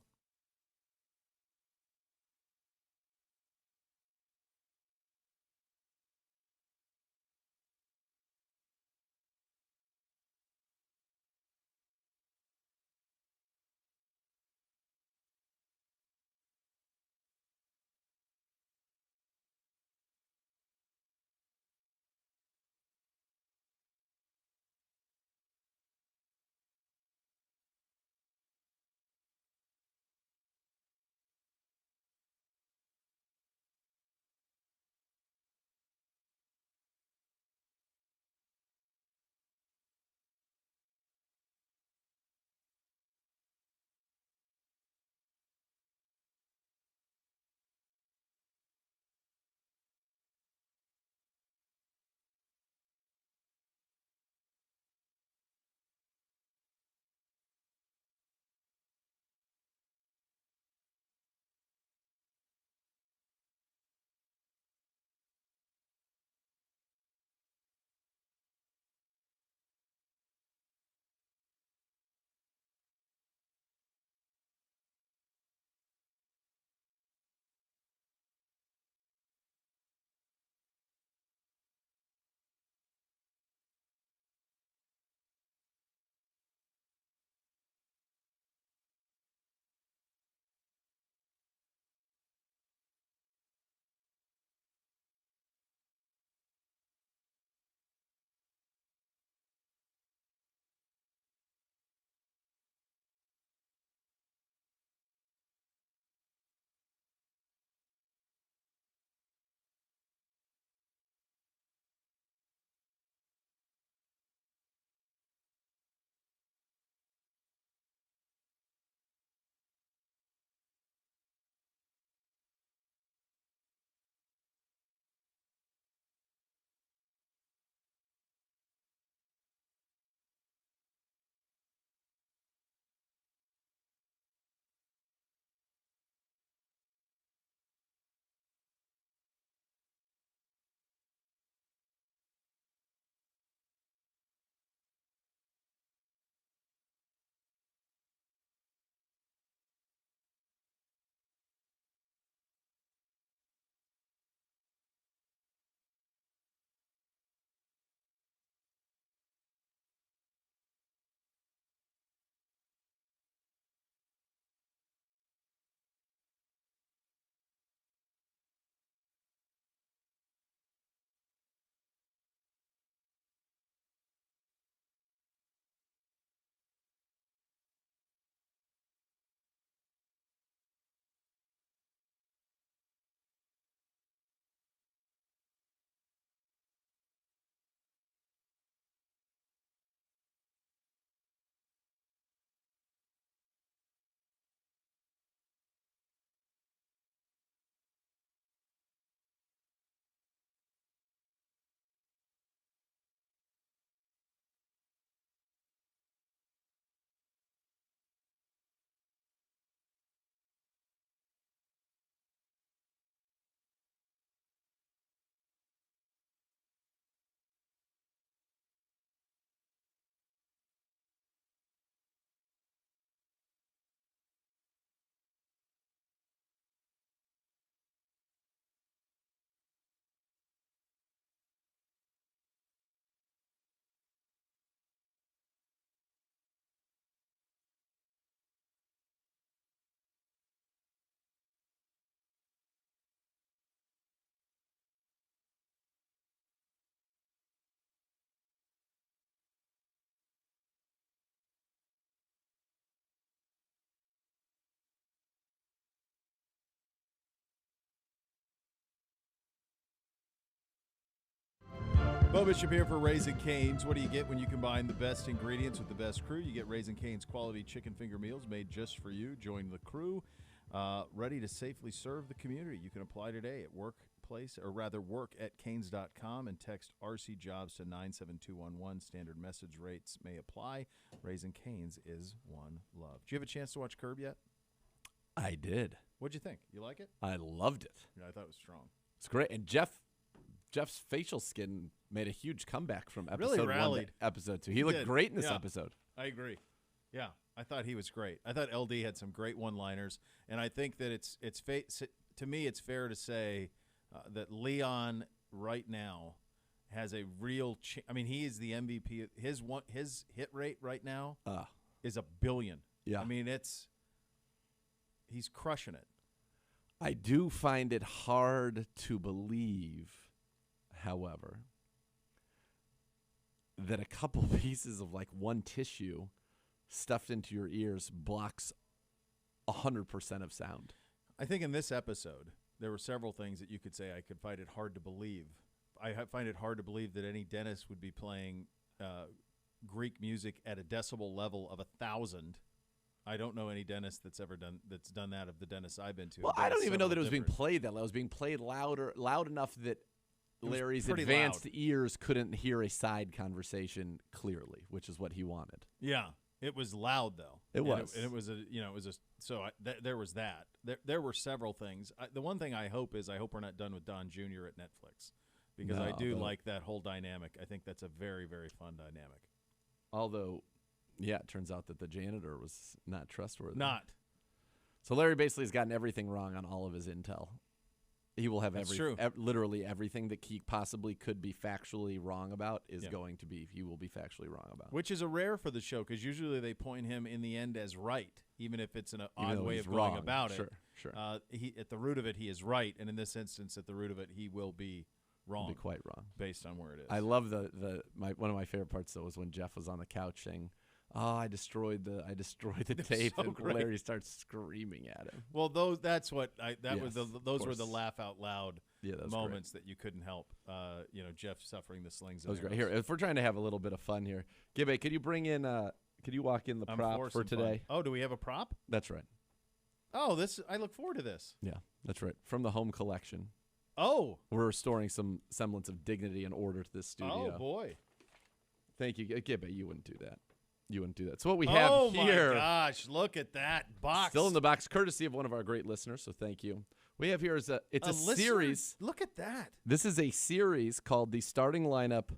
Beau Bishop here for Raising Cane's. What do you get when you combine the best ingredients with the best crew? You get Raising Cane's quality chicken finger meals made just for you. Join the crew. ready to safely serve the community. You can apply today at work at canes.com and text RC Jobs to 97211. Standard message rates may apply. Raising Canes is one love. Did you have a chance to watch Curb yet? I did. What'd you think? You like it? I loved it. Yeah, I thought it was strong. It's great. And Jeff's facial skin made a huge comeback from episode Really rallied. 1 to episode 2. He looked did. great in this Yeah. episode. I agree. Yeah, I thought he was great. I thought LD had some great one-liners, and I think that to me it's fair to say that Leon right now has a real I mean, he is the MVP. His hit rate right now is 1 billion. Yeah. I mean, he's crushing it. I do find it hard to believe, however, that a couple pieces of like one tissue stuffed into your ears blocks 100% of sound. I think in this episode, there were several things that you could say I could find it hard to believe. I find it hard to believe that any dentist would be playing Greek music at a decibel level of 1,000. I don't know any dentist that's done that of the dentists I've been to. Well, I don't even know that it was being played that loud. It was being played loud enough that Larry's advanced ears couldn't hear a side conversation clearly, which is what he wanted. Yeah, it was loud though. It was, and it was there was that. There were several things. The one thing I hope we're not done with Don Jr. at Netflix, because I do like that whole dynamic. I think that's a very, very fun dynamic. Although, yeah, it turns out that the janitor was not trustworthy. So Larry basically has gotten everything wrong on all of his intel. He will have literally everything that he possibly could be factually wrong about he will be factually wrong about. Which is a rare for the show, because usually they point him in the end as right, even if it's an odd way of going about it. Sure. At the root of it, he is right, and in this instance, at the root of it, he will be wrong. He'll be quite wrong based on where it is. I love one of my favorite parts though was when Jeff was on the couch saying, "Oh, I destroyed the tape," so and great. Larry starts screaming at him. Well, those were the course. laugh out loud moments great. that you couldn't help. Jeff suffering the slings. That was great. Here, if we're trying to have a little bit of fun here, Gibbe, could you bring in? Could you walk in the prop for today? Fun. Oh, do we have a prop? That's right. Oh, I look forward to this. Yeah, that's right. From the home collection. Oh, we're restoring some semblance of dignity and order to this studio. Oh boy, thank you, Gibbe. You wouldn't do that. You wouldn't do that. So what we have here. Oh my gosh, look at that box. Still in the box, courtesy of one of our great listeners. So thank you. We have here is a series. Look at that. This is a series called the Starting Lineup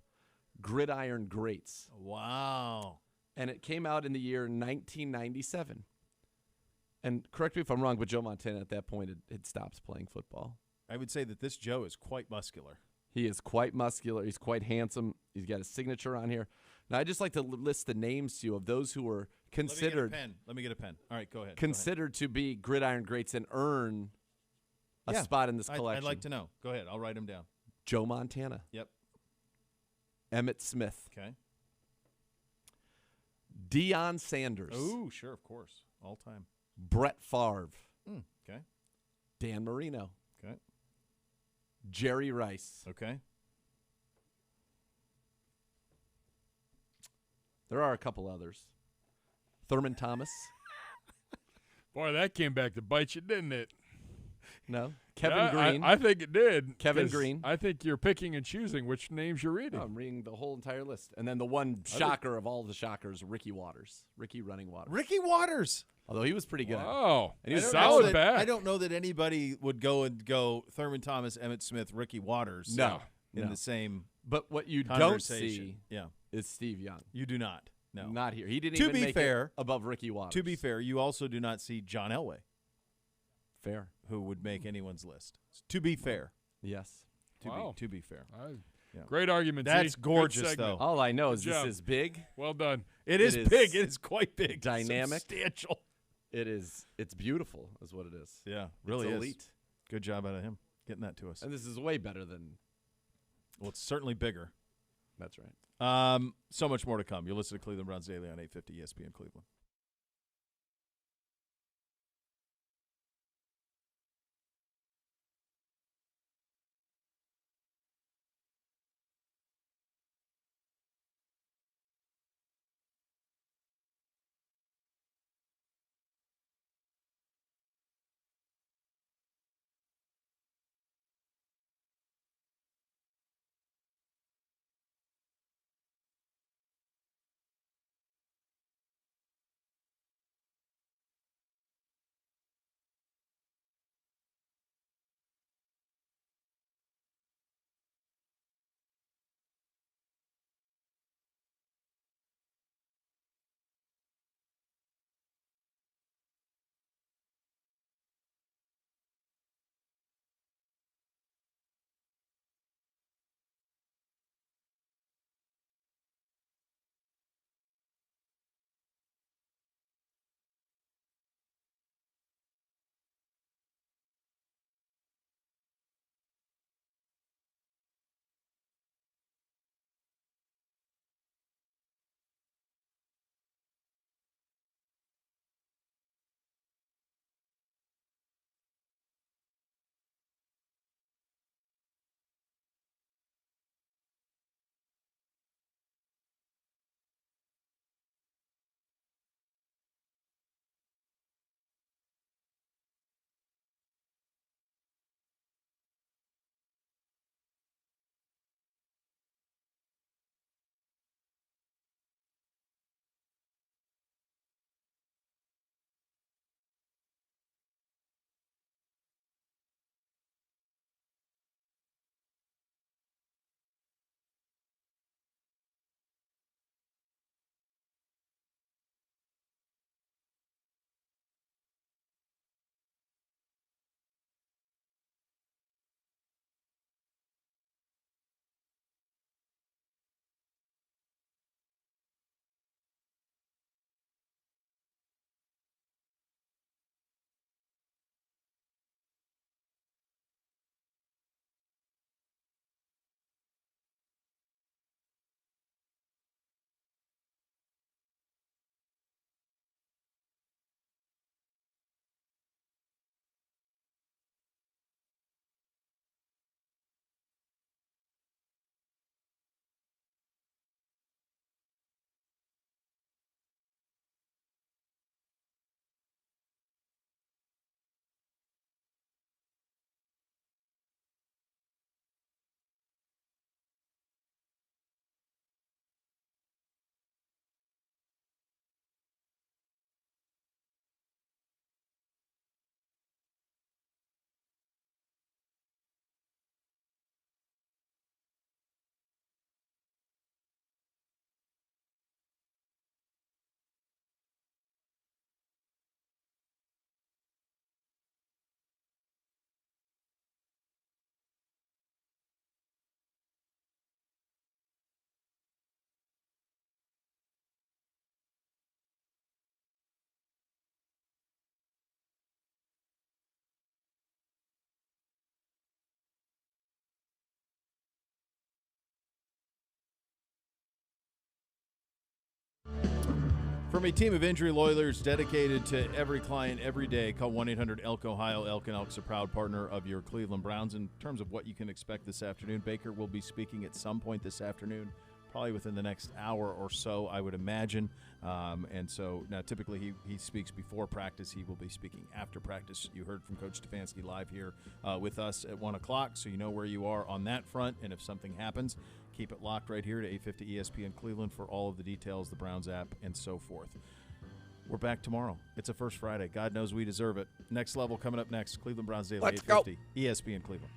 Gridiron Greats. Wow. And it came out in the year 1997. And correct me if I'm wrong, but Joe Montana at that point had stopped playing football. I would say that this Joe is quite muscular. He is quite muscular. He's quite handsome. He's got a signature on here. Now, I'd just like to list the names to you of those who were considered. Let me get a pen. All right, go ahead. Considered to be gridiron greats and earn a spot in this collection. I'd like to know. Go ahead. I'll write them down. Joe Montana. Yep. Emmitt Smith. Okay. Deion Sanders. Oh, sure, of course. All time. Brett Favre. Okay. Dan Marino. Okay. Jerry Rice. Okay. There are a couple others. Thurman Thomas. Boy, that came back to bite you, didn't it? No. Kevin Green. I think it did. Kevin Green. I think you're picking and choosing which names you're reading. No, I'm reading the whole entire list. And then the one shocker of all the shockers, Ricky Waters. Ricky Running Waters. Ricky Waters. Although he was pretty good. Wow. And he was solid back. I don't know that anybody would go Thurman Thomas, Emmitt Smith, Ricky Waters. No. In the same But what you don't see is Steve Young. You do not. No. Not here. He didn't even make it above Ricky Waters. To be fair, you also do not see John Elway. Fair. Who would make anyone's list. To be fair. Yes. To be fair. Great argument. That's gorgeous, though. All I know is this is big. Well done. It is big. It is quite big. Dynamic. Substantial. It's beautiful is what it is. Yeah, really it's is. elite. Good job out of him getting that to us. And this is way better than. Well, it's certainly bigger. That's right. So much more to come. You'll listen to Cleveland Browns Daily on 850 ESPN Cleveland. From a team of injury lawyers dedicated to every client every day, call 1-800-ELK Ohio. Elk & Elk's a proud partner of your Cleveland Browns. In terms of what you can expect this afternoon, Baker will be speaking at some point this afternoon, probably within the next hour or so, I would imagine. And so now typically he speaks before practice. He will be speaking after practice. You heard from Coach Stefanski live here with us at 1 o'clock, so you know where you are on that front. And if something happens, keep it locked right here to 850 ESPN Cleveland for all of the details, the Browns app, and so forth. We're back tomorrow. It's a First Friday. God knows we deserve it. Next Level coming up next. Cleveland Browns Daily, Let's 850 ESPN Cleveland.